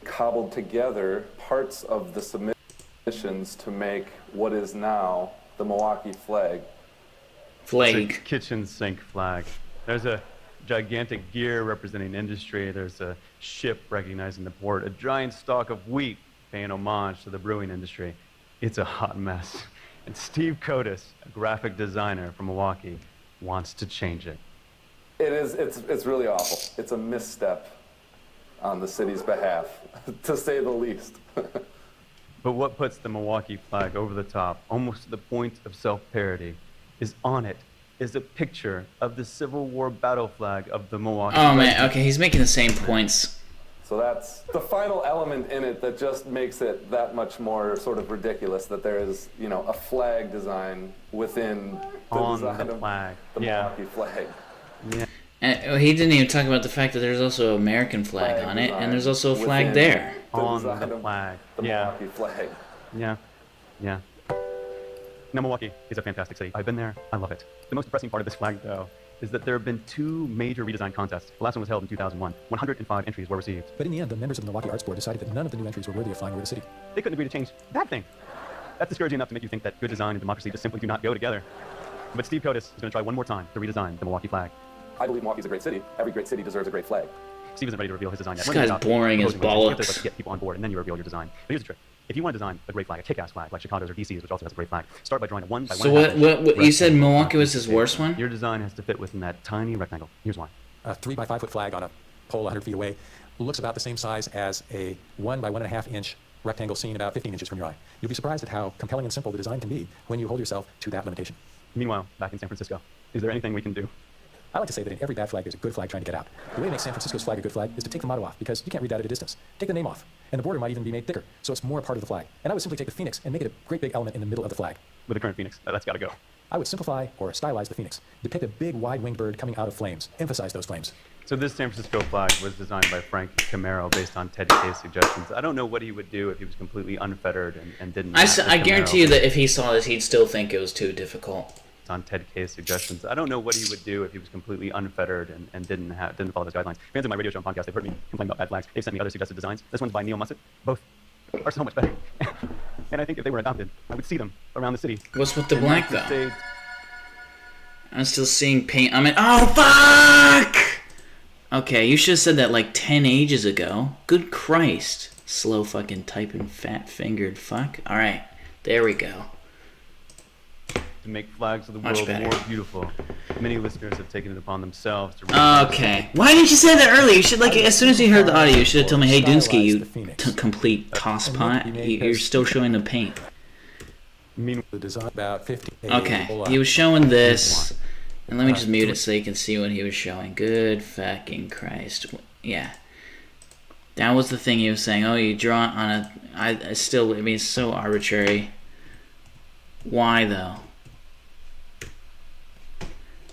cobbled together parts of the submissions to make what is now the Milwaukee flag. It's a kitchen sink flag. There's a gigantic gear representing industry. There's a ship recognizing the port. A giant stalk of wheat paying homage to the brewing industry. It's a hot mess. And Steve Kotis, a graphic designer from Milwaukee, wants to change it. It's really awful. It's a misstep on the city's behalf, to say the least. But what puts the Milwaukee flag over the top, almost to the point of self-parody, is on it is a picture of the Civil War battle flag of the Milwaukee. Oh man, okay, he's making the same points. So that's the final element in it that just makes it that much more sort of ridiculous that there is, you know, a flag design within the design of the Milwaukee flag. Yeah. And he didn't even talk about the fact that there's also an American flag on it, and there's also a flag there. On the flag. The Milwaukee flag. Yeah. Yeah. Now, Milwaukee is a fantastic city. I've been there. I love it. The most depressing part of this flag, though, is that there have been 2 major redesign contests. The last one was held in 2001. 105 entries were received. But in the end, the members of the Milwaukee Arts Board decided that none of the new entries were worthy of flying over the city. They couldn't agree to change that thing. That's discouraging enough to make you think that good design and democracy just simply do not go together. But Steve Kotis is going to try one more time to redesign the Milwaukee flag. I believe Milwaukee's a great city. Every great city deserves a great flag. Steve isn't ready to reveal his design yet. This guy's boring as bollocks. Let's get people on board, and then you reveal your design. But here's the trick. If you want to design a great flag, a kick-ass flag, like Chicago's or DC's, which also has a great flag, start by drawing a 1 by 1. So what you said Milwaukee was his worst one? Your design has to fit within that tiny rectangle. Here's why. A 3 by 5 foot flag on a pole 100 feet away looks about the same size as a 1 by 1.5 inch rectangle seen about 15 inches from your eye. You'll be surprised at how compelling and simple the design can be when you hold yourself to that limitation. Meanwhile, back in San Francisco, is there anything we can do? I like to say that in every bad flag, there's a good flag trying to get out. The way to make San Francisco's flag a good flag is to take the motto off, because you can't read that at a distance. Take the name off, and the border might even be made thicker, so it's more a part of the flag. And I would simply take the phoenix and make it a great big element in the middle of the flag. With the current phoenix, that's got to go. I would simplify or stylize the phoenix. Depict a big, wide-winged bird coming out of flames. Emphasize those flames. So this San Francisco flag was designed by Frank Camaro based on Ted Kay's suggestions. I don't know what he would do if he was completely unfettered and didn't. I guarantee you that if he saw this, he'd still think it was too difficult. On Ted Kay's suggestions. I don't know what he would do if he was completely unfettered and didn't follow those guidelines. Fans of my radio show and podcast, they've heard me complain about bad flags. They've sent me other suggested designs. This one's by Neil Mussett. Both are so much better. And I think if they were adopted, I would see them around the city. What's with the black, though? I'm still seeing paint. Oh, fuck! Okay, you should have said that like 10 ages ago. Good Christ. Slow fucking typing, fat-fingered fuck. Alright, there we go. To make flags of the world more beautiful. Many listeners have taken it upon themselves to okay. Why didn't you say that earlier? You should, like, as soon as you heard the audio, you should have told me, hey, Doonski, you complete tosspot. You're still showing the paint. The design about 50. Okay, he was showing this. And let me just mute it so you can see what he was showing. Good fucking Christ. Yeah. That was the thing he was saying. Oh, you draw on a... I mean, it's so arbitrary. Why, though?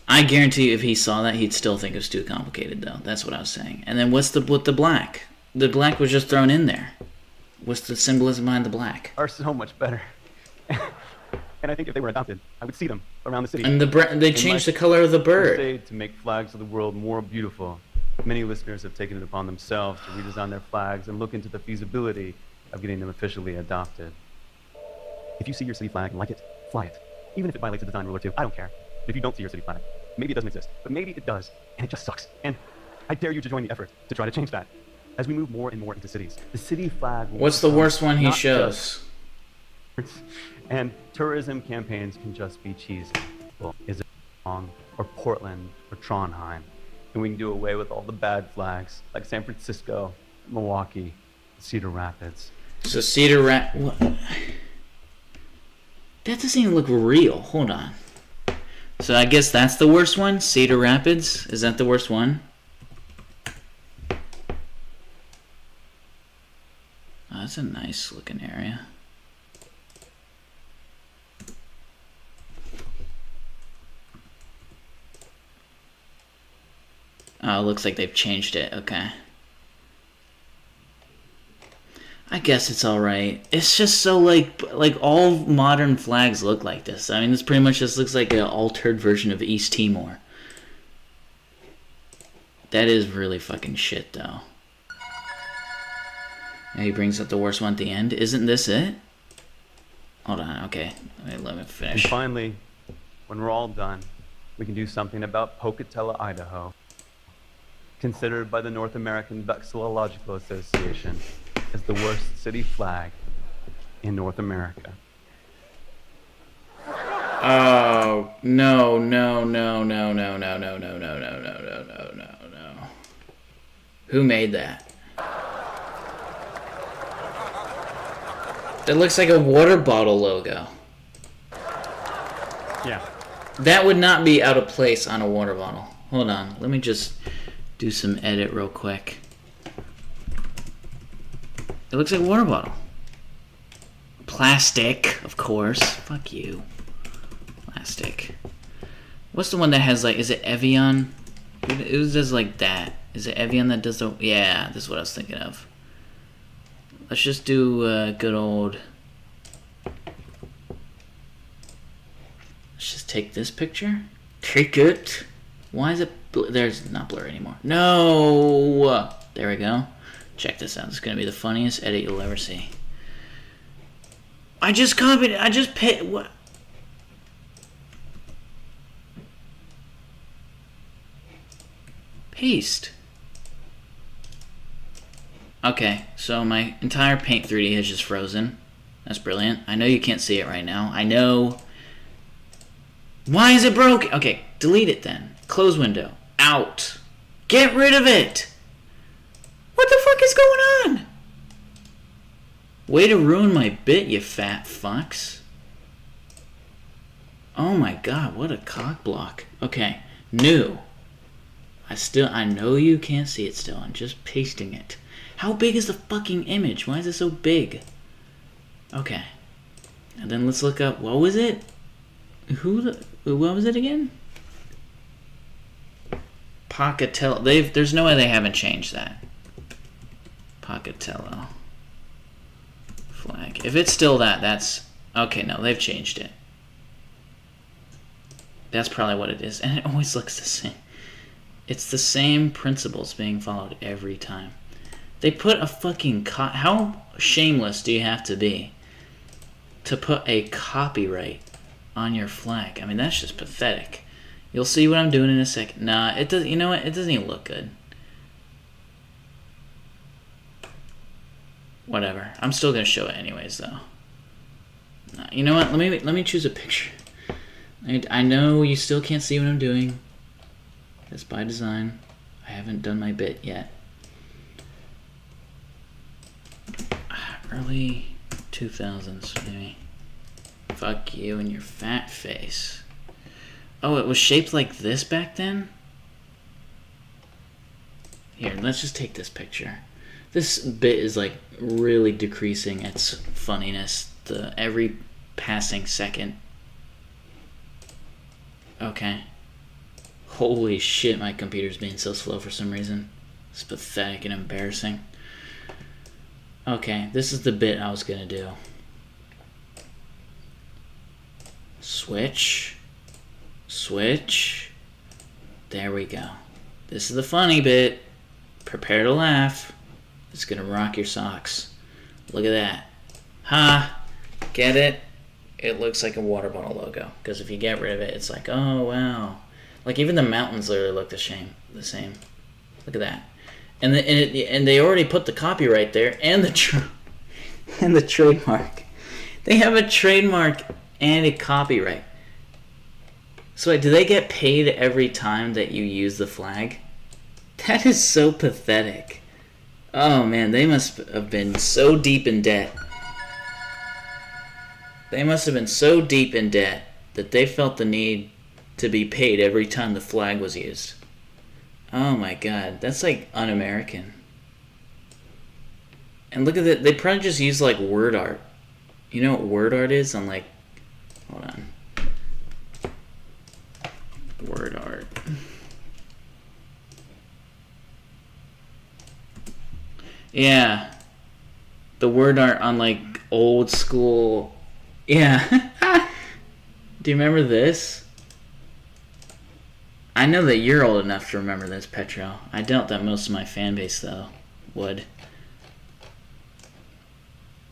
I guarantee you if he saw that, he'd still think it was too complicated, though. That's what I was saying. And then what's with the black? The black was just thrown in there. What's the symbolism behind the black? Are so much better. And I think if they were adopted, I would see them around the city. And they changed the color of the bird. Crusade to make flags of the world more beautiful. Many listeners have taken it upon themselves to redesign their flags and look into the feasibility of getting them officially adopted. If you see your city flag and like it, fly it. Even if it violates a design rule or two, I don't care. But if you don't see your city flag, maybe it doesn't exist, but maybe it does, and it just sucks. And I dare you to join the effort to try to change that. As we move more and more into cities, the city flag will... What's the worst one he shows? And tourism campaigns can just be cheesy. Well, is it Hong or Portland or Trondheim? And we can do away with all the bad flags like San Francisco, Milwaukee, Cedar Rapids. So Cedar Rapids... That doesn't even look real. Hold on. So I guess that's the worst one? Cedar Rapids? Is that the worst one? Oh, that's a nice looking area. Oh, it looks like they've changed it. Okay. I guess it's alright. It's just so like all modern flags look like this. I mean, this pretty much just looks like an altered version of East Timor. That is really fucking shit, though. And he brings up the worst one at the end. Isn't this it? Hold on, okay. Let me finish. And finally, when we're all done, we can do something about Pocatello, Idaho. Considered by the North American Vexillological Association as the worst city flag in North America. Oh, no, no, no, no, no, no, no, no, no, no, no, no, no, no, no. Who made that? That looks like a water bottle logo. Yeah. That would not be out of place on a water bottle. Hold on, let me just do some edit real quick. It looks like a water bottle. Plastic, of course. Fuck you. Plastic. What's the one that has like, is it Evian? It does like that. Is it Evian that does the, yeah, this is what I was thinking of. Let's just do good old, let's just take this picture. Take it. Why is it, there's not blur anymore. No! There we go. Check this out. This is going to be the funniest edit you'll ever see. I just copied it. I just what? Paste. Okay, so my entire Paint 3D has just frozen. That's brilliant. I know you can't see it right now. I know. Why is it broken? Okay, delete it then. Close window. Out. Get rid of it. What the fuck is going on? Way to ruin my bit, you fat fucks. Oh my god, what a cock block. Okay, new. I know you can't see it still. I'm just pasting it. How big is the fucking image? Why is it so big? Okay. And then let's look up, what was it? What was it again? Pocatello. There's no way they haven't changed that. Pocatello flag. If it's still that, that's... Okay, no, they've changed it. That's probably what it is. And it always looks the same. It's the same principles being followed every time. They put a fucking... How shameless do you have to be to put a copyright on your flag? I mean, that's just pathetic. You'll see what I'm doing in a second. Nah, it doesn't... You know what? It doesn't even look good. Whatever. I'm still gonna show it anyways, though. Nah, you know what? Let me choose a picture. I know you still can't see what I'm doing. That's by design. I haven't done my bit yet. Early 2000s, maybe. Fuck you and your fat face. Oh, it was shaped like this back then? Here, let's just take this picture. This bit is like really decreasing its funniness every passing second. Okay. Holy shit, my computer's being so slow for some reason. It's pathetic and embarrassing. Okay, this is the bit I was gonna do. Switch. Switch. There we go. This is the funny bit. Prepare to laugh. It's gonna rock your socks. Look at that. Ha! Get it? It looks like a water bottle logo. Because if you get rid of it, it's like, oh wow. Like even the mountains literally look the same. Look at that. And they already put the copyright there and and the trademark. They have a trademark and a copyright. So do they get paid every time that you use the flag? That is so pathetic. Oh man, they must have been so deep in debt. They must have been so deep in debt that they felt the need to be paid every time the flag was used. Oh my god, that's like un-American. And look at that, they probably just use like word art. You know what word art is? On like, hold on. Word art. Yeah. The word art on like old school. Yeah. Do you remember this? I know that you're old enough to remember this, Petro. I doubt that most of my fan base, though, would.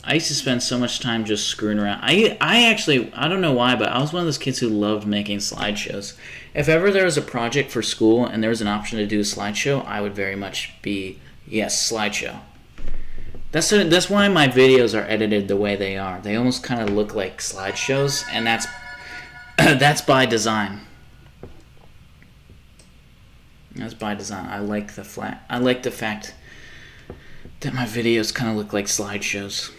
I used to spend so much time just screwing around. I actually, I don't know why, but I was one of those kids who loved making slideshows. If ever there was a project for school and there was an option to do a slideshow, I would very much be, yes, slideshow. That's why my videos are edited the way they are. They almost kind of look like slideshows, and that's that's by design. That's by design. I like the fact that my videos kind of look like slideshows.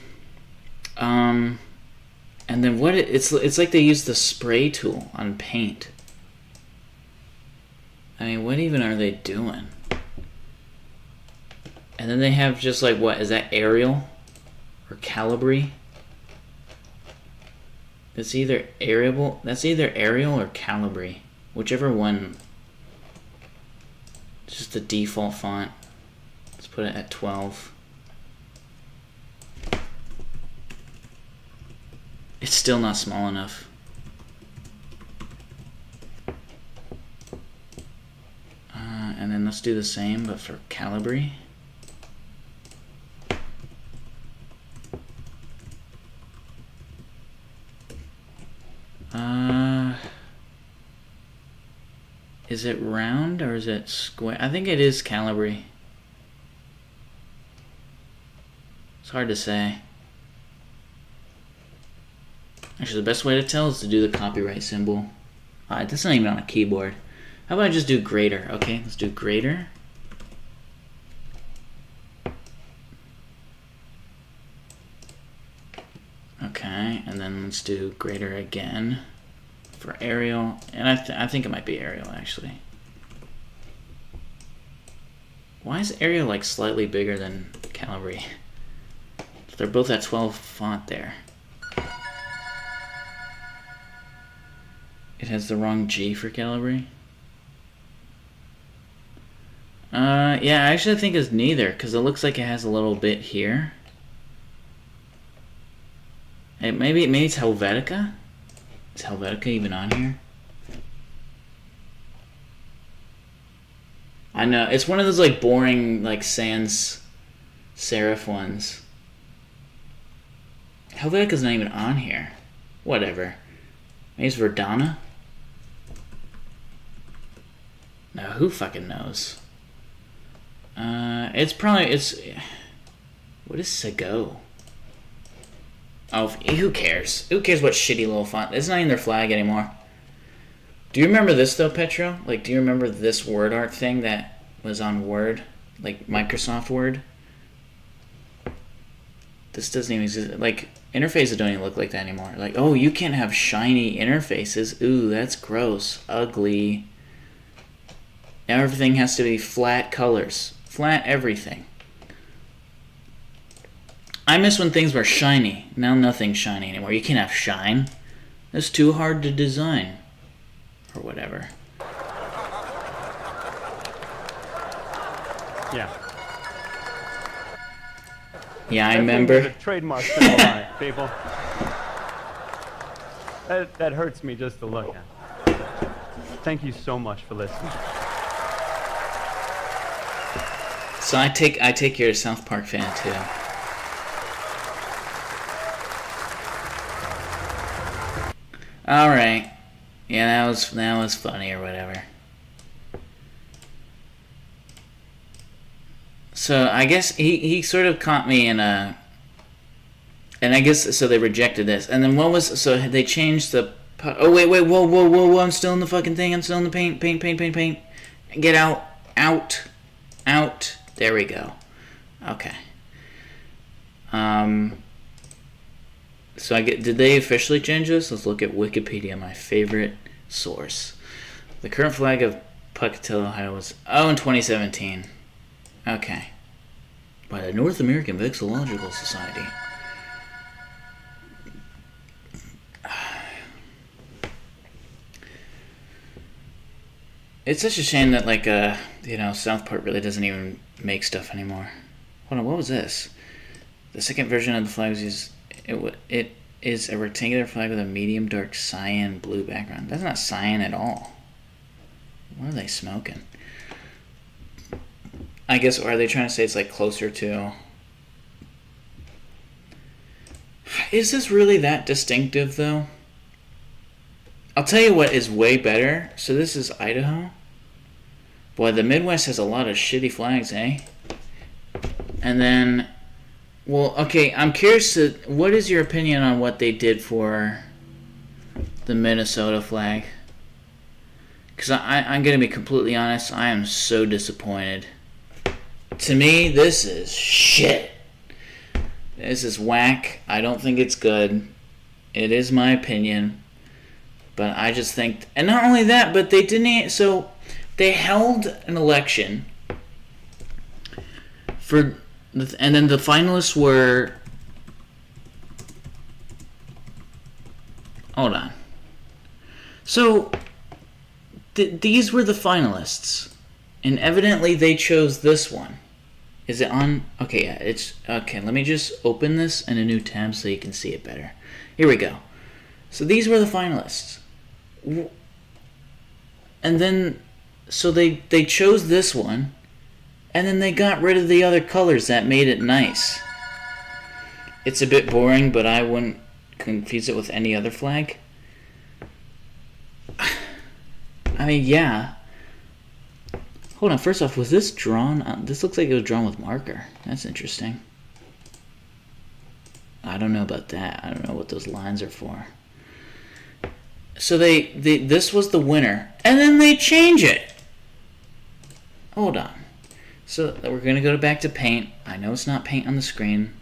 And then it's like they use the spray tool on paint. I mean, what even are they doing? And then they have just like, what is that, Arial or Calibri? That's either Arial or Calibri, whichever one. It's just the default font. Let's put it at 12. It's still not small enough. And then let's do the same, but for Calibri. Is it round or is it square? I think it is Calibri. It's hard to say. Actually, the best way to tell is to do the copyright symbol. That's not even on a keyboard. How about I just do greater? Okay, let's do greater. Okay, and then let's do greater again for Arial. And I think it might be Arial, actually. Why is Arial like slightly bigger than Calibri? They're both at 12 font there. It has the wrong G for Calibri. Yeah, I actually think it's neither, because it looks like it has a little bit here. Maybe it's Helvetica? Is Helvetica even on here? I know, it's one of those like boring like sans serif ones. Helvetica's not even on here. Whatever. Maybe it's Verdana? No, who fucking knows? What is Sego? Oh, who cares? Who cares what shitty little font? It's not even their flag anymore. Do you remember this though, Petro? Like, do you remember this word art thing that was on Word? Like Microsoft Word? This doesn't even exist. Like, interfaces don't even look like that anymore. Like, oh, you can't have shiny interfaces. Ooh, that's gross. Ugly. Now everything has to be flat colors. Flat everything. I miss when things were shiny. Now nothing's shiny anymore. You can't have shine. That's too hard to design. Or whatever. Yeah. Yeah, I That thing remember. with a trademark symbol on it, people. That hurts me just to look at. Thank you so much for listening. So I take you're a South Park fan too. All right. Yeah, that was funny or whatever. So I guess he sort of caught me in a, and I guess so they rejected this. And then what was, so they changed the, oh wait, whoa, I'm still in the fucking thing. I'm still in the paint. Get out. There we go. Okay. So did they officially change this? Let's look at Wikipedia, my favorite source. The current flag of Pocatello, Ohio was, in 2017. Okay. By the North American Vexillological Society. It's such a shame that, like, South Park really doesn't even make stuff anymore. Hold on, what was this? The second version of the flag was used. It is a rectangular flag with a medium dark cyan blue background. That's not cyan at all. What are they smoking? I guess, or are they trying to say it's like closer to... Is this really that distinctive though? I'll tell you what is way better. So this is Idaho. Boy, the Midwest has a lot of shitty flags, eh? And then, well, okay, I'm curious to, what is your opinion on what they did for the Minnesota flag? Because I'm going to be completely honest, I am so disappointed. To me, this is shit. This is whack. I don't think it's good. It is my opinion. But I just think, and not only that, but they didn't, so they held an election for, and then the finalists were, hold on. So, these were the finalists, and evidently they chose this one. Is it on? Okay, yeah, it's, okay, let me just open this in a new tab so you can see it better. Here we go. So these were the finalists. And then, so they chose this one, and then they got rid of the other colors that made it nice. It's a bit boring, but I wouldn't confuse it with any other flag. I mean, yeah. Hold on, first off, was this drawn? This looks like it was drawn with marker. That's interesting. I don't know about that. I don't know what those lines are for. So this was the winner, and then they change it. Hold on. So we're gonna go back to paint. I know it's not paint on the screen.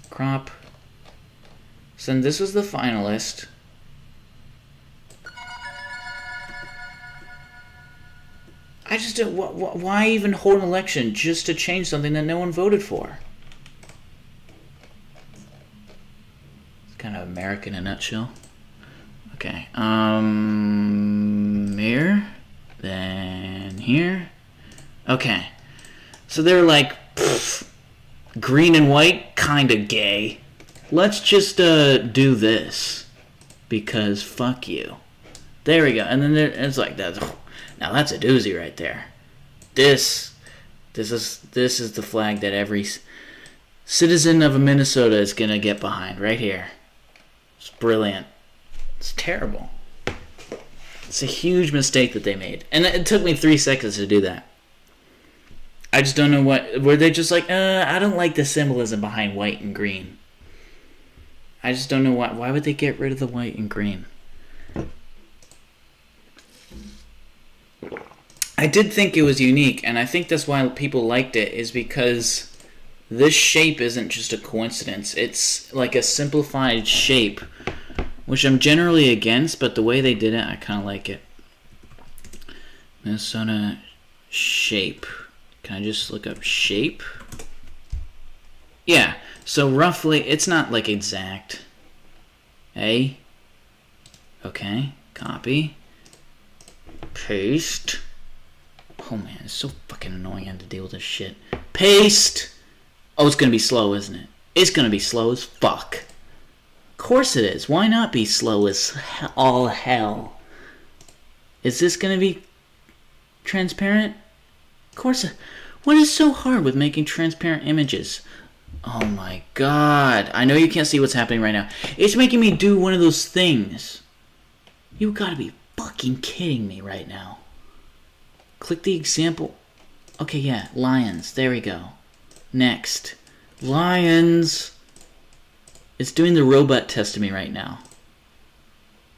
Crop. So then this was the finalist. I just don't. Why even hold an election just to change something that no one voted for? It's kind of America in a nutshell. Okay. Here, then here. Okay. So they're like, green and white, kind of gay. Let's just do this because fuck you. There we go. And then it's like that. Now that's a doozy right there. This is the flag that every citizen of Minnesota is gonna get behind right here. It's brilliant. It's terrible. It's a huge mistake that they made, and it took me 3 seconds to do that. I just don't know were they just like, I don't like the symbolism behind white and green. I just don't know why would they get rid of the white and green? I did think it was unique, and I think that's why people liked it, is because this shape isn't just a coincidence. It's like a simplified shape, which I'm generally against, but the way they did it, I kind of like it. Minnesota shape. Can I just look up shape? Yeah, so roughly, it's not like exact. A. Okay, copy. Paste. Oh man, it's so fucking annoying having to deal with this shit. Paste! Oh, it's gonna be slow, isn't it? It's gonna be slow as fuck. Of course it is. Why not be slow as all hell? Is this gonna be transparent? Of course. What is so hard with making transparent images? Oh my god. I know you can't see what's happening right now. It's making me do one of those things. You gotta be fucking kidding me right now. Click the example. Okay, yeah, lions. There we go. Next. Lions. It's doing the robot test to me right now.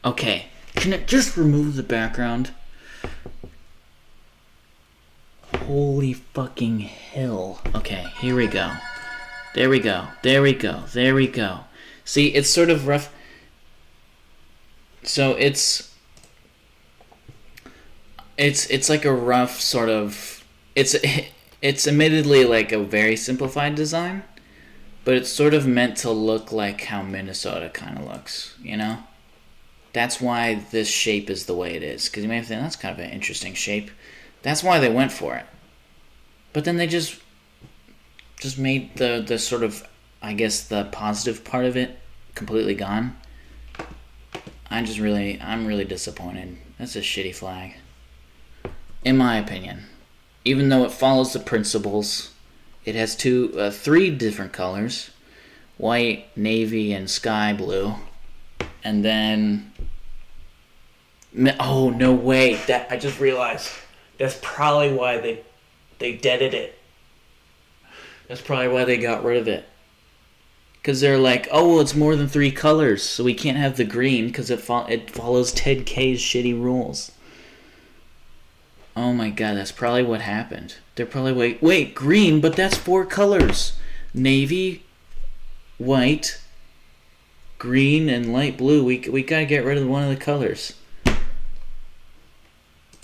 Okay. Can it just remove the background? Holy fucking hell. Okay, here we go. There we go. There we go. There we go. See, it's sort of rough. So it's like a rough sort of... It's admittedly like a very simplified design, but it's sort of meant to look like how Minnesota kind of looks, you know? That's why this shape is the way it is. Because you may have think, that's kind of an interesting shape. That's why they went for it. But then they just made the sort of, I guess, the positive part of it completely gone. I'm really disappointed. That's a shitty flag. In my opinion. Even though it follows the principles, it has three different colors. White, navy, and sky blue. And then... Oh, no way. I just realized. That's probably why they deaded it. That's probably why they got rid of it. Because they're like, oh, well, it's more than three colors, so we can't have the green because it follows Ted K's shitty rules. Oh my god, that's probably what happened. They're probably, wait, green, but that's four colors. Navy, white, green, and light blue. We gotta get rid of one of the colors.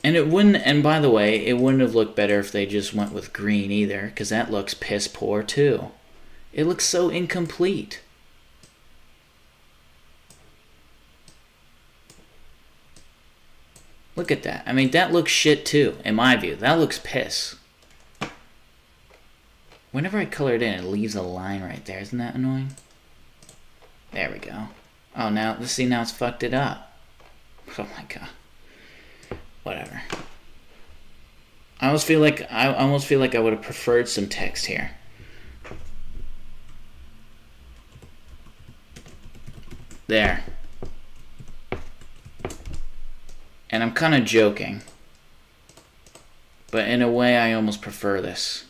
And it wouldn't, and by the way, it wouldn't have looked better if they just went with green either, because that looks piss poor too. It looks so incomplete. Look at that. I mean, that looks shit too, in my view. That looks piss. Whenever I color it in, it leaves a line right there. Isn't that annoying? There we go. Oh, now it's fucked it up. Oh my god. Whatever. I almost feel like I would have preferred some text here. There. And I'm kind of joking. But in a way, I almost prefer this.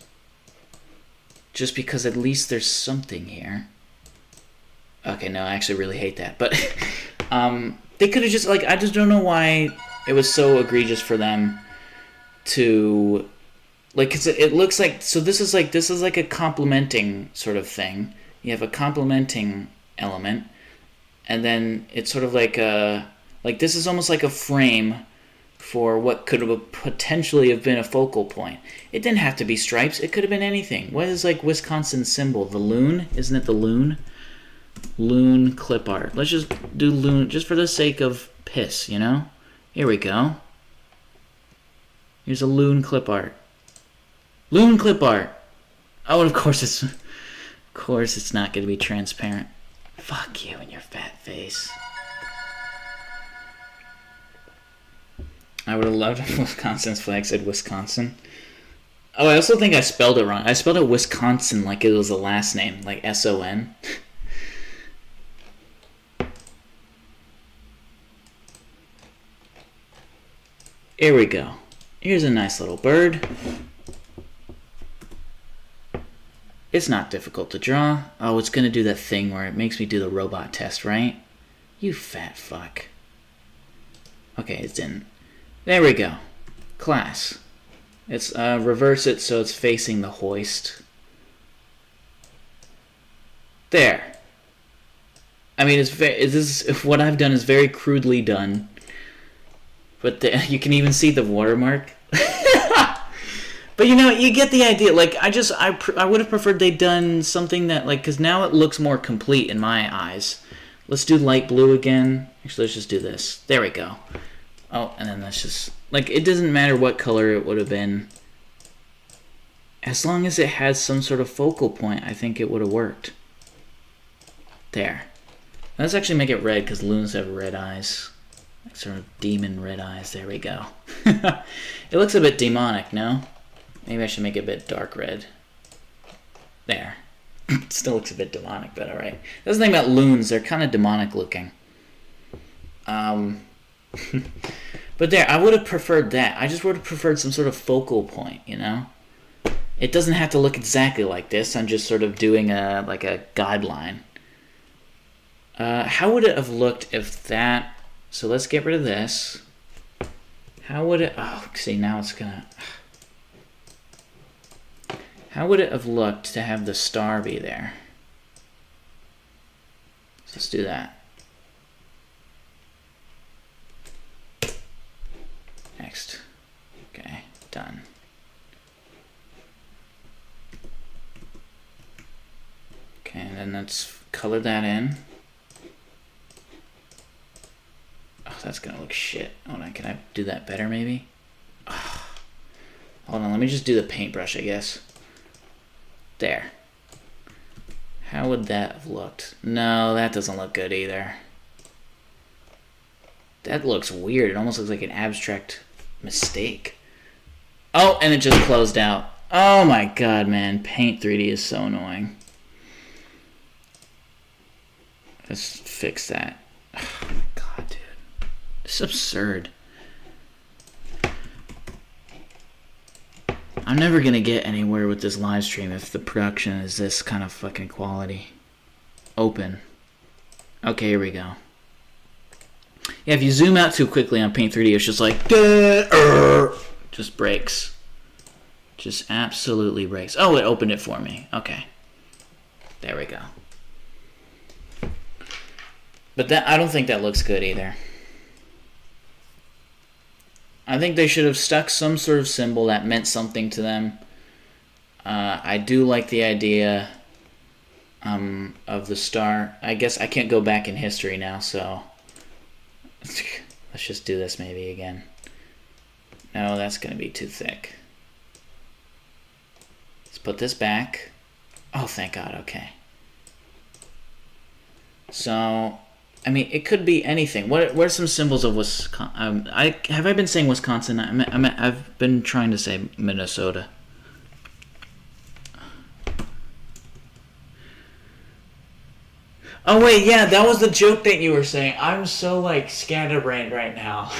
Just because at least there's something here. Okay, no, I actually really hate that. But they could have just, like, I just don't know why it was so egregious for them to, like, 'cause it looks like, so this is like a complementing sort of thing. You have a complementing element, and then it's sort of like this is almost like a frame for what could have potentially have been a focal point. It didn't have to be stripes. It could have been anything. What is like Wisconsin's symbol? The loon? Isn't it the loon? Loon clip art. Let's just do loon just for the sake of piss, you know? Here we go. Here's a loon clip art. Loon clip art. Oh, and of course it's not going to be transparent. Fuck you and your fat face. I would have loved if Wisconsin's flag said Wisconsin. Oh, I also think I spelled it wrong. I spelled it Wisconsin like it was a last name, like S-O-N. Here we go. Here's a nice little bird. It's not difficult to draw. Oh, it's gonna do that thing where it makes me do the robot test, right? You fat fuck. Okay, it didn't. There we go. Class. It's reverse it so it's facing the hoist. There. I mean, what I've done is very crudely done. But you can even see the watermark. But you get the idea. Like, I would have preferred they'd done something that, like, because now it looks more complete in my eyes. Let's do light blue again. Actually, let's just do this. There we go. Oh, and then let's just, like, it doesn't matter what color it would have been. As long as it has some sort of focal point, I think it would have worked. There. Let's actually make it red, because loons have red eyes. Like sort of demon red eyes. There we go. It looks a bit demonic, no? Maybe I should make it a bit dark red. There. It still looks a bit demonic, but alright. That's the thing about loons. They're kind of demonic looking. But there, I would have preferred that. I just would have preferred some sort of focal point, It doesn't have to look exactly like this. I'm just sort of doing a guideline. How would it have looked if that... So let's get rid of this. How would it... Oh, see, now it's gonna... How would it have looked to have the star be there? So let's do that. Next. Okay, done. Okay, and then let's color that in. Oh, that's gonna look shit. Hold on, can I do that better maybe? Oh. Hold on, let me just do the paintbrush, I guess. There. How would that have looked? No, that doesn't look good either. That looks weird. It almost looks like an abstract mistake. Oh, and it just closed out. Oh my god, man. Paint 3D is so annoying. Let's fix that. Oh my god, dude. It's absurd. I'm never gonna get anywhere with this live stream if the production is this kind of fucking quality. Open. Okay, here we go. Yeah, if you zoom out too quickly on Paint 3D, it's just like... just breaks. Just absolutely breaks. Oh, it opened it for me. Okay. There we go. But that, I don't think that looks good either. I think they should have stuck some sort of symbol that meant something to them. I do like the idea of the star. I guess I can't go back in history now, so let's just do this maybe again. No, that's going to be too thick. Let's put this back. Oh, thank God, okay. So... I mean, it could be anything. What are some symbols of Wisconsin? Have I been saying Wisconsin? I've been trying to say Minnesota. Oh wait, yeah, that was the joke that you were saying. I'm so like scatterbrained right now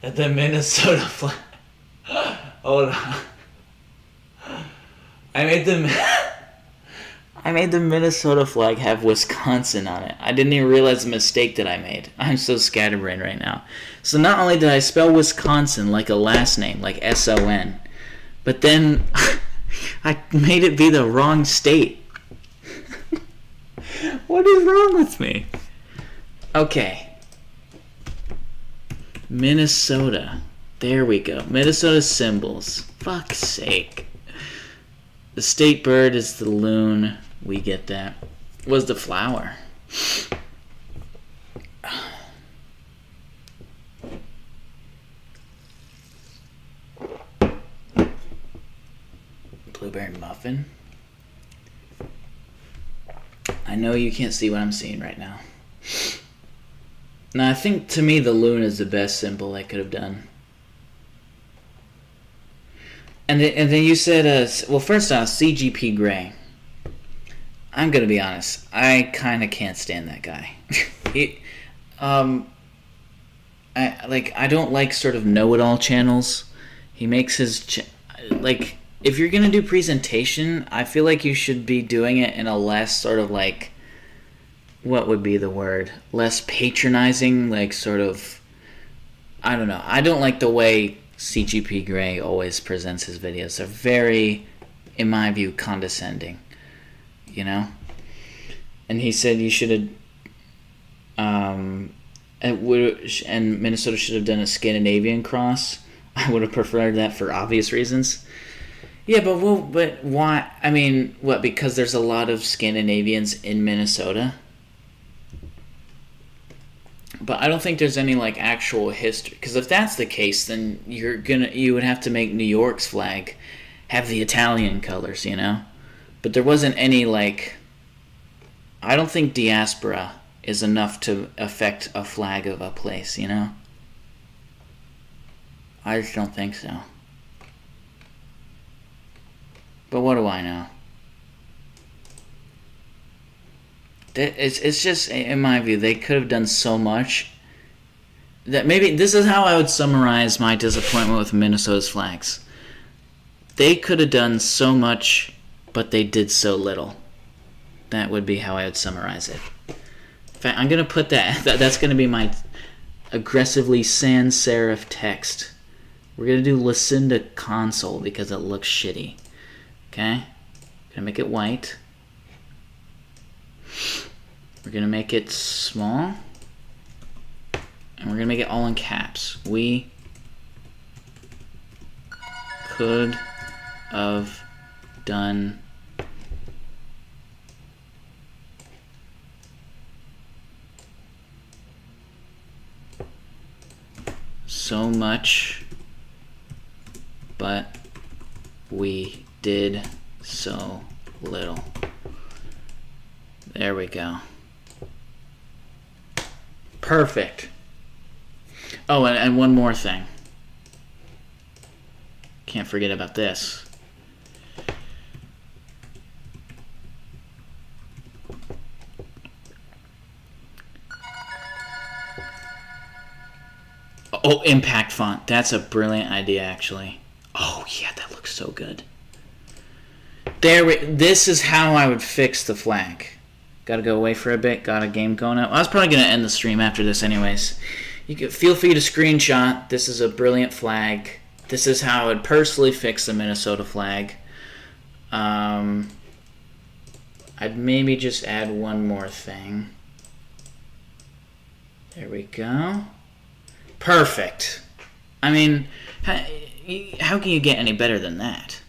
that the Minnesota flag. Hold on. I made the Minnesota flag have Wisconsin on it. I didn't even realize the mistake that I made. I'm so scatterbrained right now. So not only did I spell Wisconsin like a last name, like S-O-N, but then I made it be the wrong state. What is wrong with me? Okay. Minnesota. There we go. Minnesota symbols. Fuck's sake. The state bird is the loon. We get that. Was the flower. Blueberry muffin. I know you can't see what I'm seeing right now. Now, I think to me the loon is the best symbol I could have done. And then you said, well, first off, CGP Grey. I'm gonna be honest. I kind of can't stand that guy. I don't like sort of know-it-all channels. He makes his like, if you're gonna do presentation, I feel like you should be doing it in a less sort of like, what would be the word? Less patronizing, like sort of. I don't know. I don't like the way CGP Grey always presents his videos. They're very, in my view, condescending. You know? and he said you should have, and Minnesota should have done a Scandinavian cross. I would have preferred that for obvious reasons. Yeah, but why? I mean, what? Because there's a lot of Scandinavians in Minnesota. But I don't think there's any like actual history. Because if that's the case, then you would have to make New York's flag have the Italian colors, you know. But there wasn't any like. I don't think diaspora is enough to affect a flag of a place, you know. I just don't think so. But what do I know? It's just, in my view, they could have done so much. That maybe this is how I would summarize my disappointment with Minnesota's flags. They could have done so much, but they did so little. That would be how I would summarize it. In fact, I'm going to put that's going to be my aggressively sans serif text. We're going to do Lucinda Console because it looks shitty. Okay? Going to make it white. We're going to make it small. And we're going to make it all in caps. We could have done so much, but we did so little. There we go. Perfect. Oh, and one more thing. Can't forget about this. Oh, impact font. That's a brilliant idea, actually. Oh, yeah, that looks so good. This is how I would fix the flag. Gotta go away for a bit. Got a game going up. I was probably going to end the stream after this anyways. You can feel free to screenshot. This is a brilliant flag. This is how I would personally fix the Minnesota flag. I'd maybe just add one more thing. There we go. Perfect. I mean, how can you get any better than that?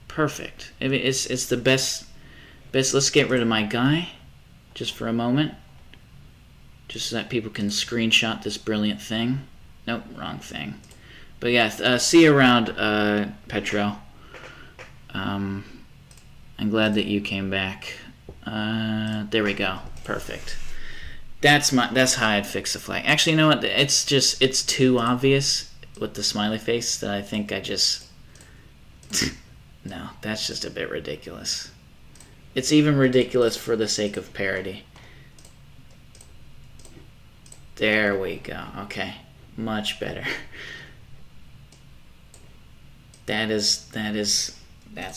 Perfect. I mean, it's the best. Let's get rid of my guy, just for a moment, just so that people can screenshot this brilliant thing. Nope, wrong thing. But yeah, see you around, Petro. I'm glad that you came back. There we go. Perfect. That's how I'd fix the flag. Actually, you know what? It's too obvious with the smiley face that I think I just no, that's just a bit ridiculous. It's even ridiculous for the sake of parody. There we go. Okay, much better. That's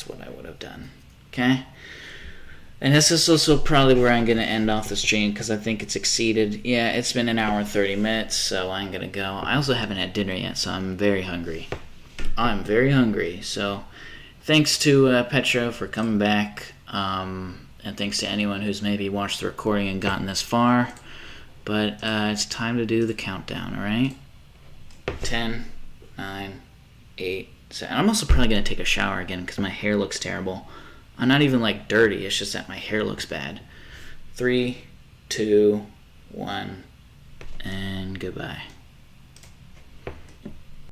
what I would have done. Okay. And this is also probably where I'm going to end off the stream because I think it's exceeded. Yeah, it's been an hour and 30 minutes, so I'm going to go. I also haven't had dinner yet, so I'm very hungry. I'm very hungry. So thanks to Petro for coming back, and thanks to anyone who's maybe watched the recording and gotten this far. But it's time to do the countdown, all right? 10, 9, 8, 7. I'm also probably going to take a shower again because my hair looks terrible. I'm not even like dirty, it's just that my hair looks bad. 3, 2, 1, and goodbye.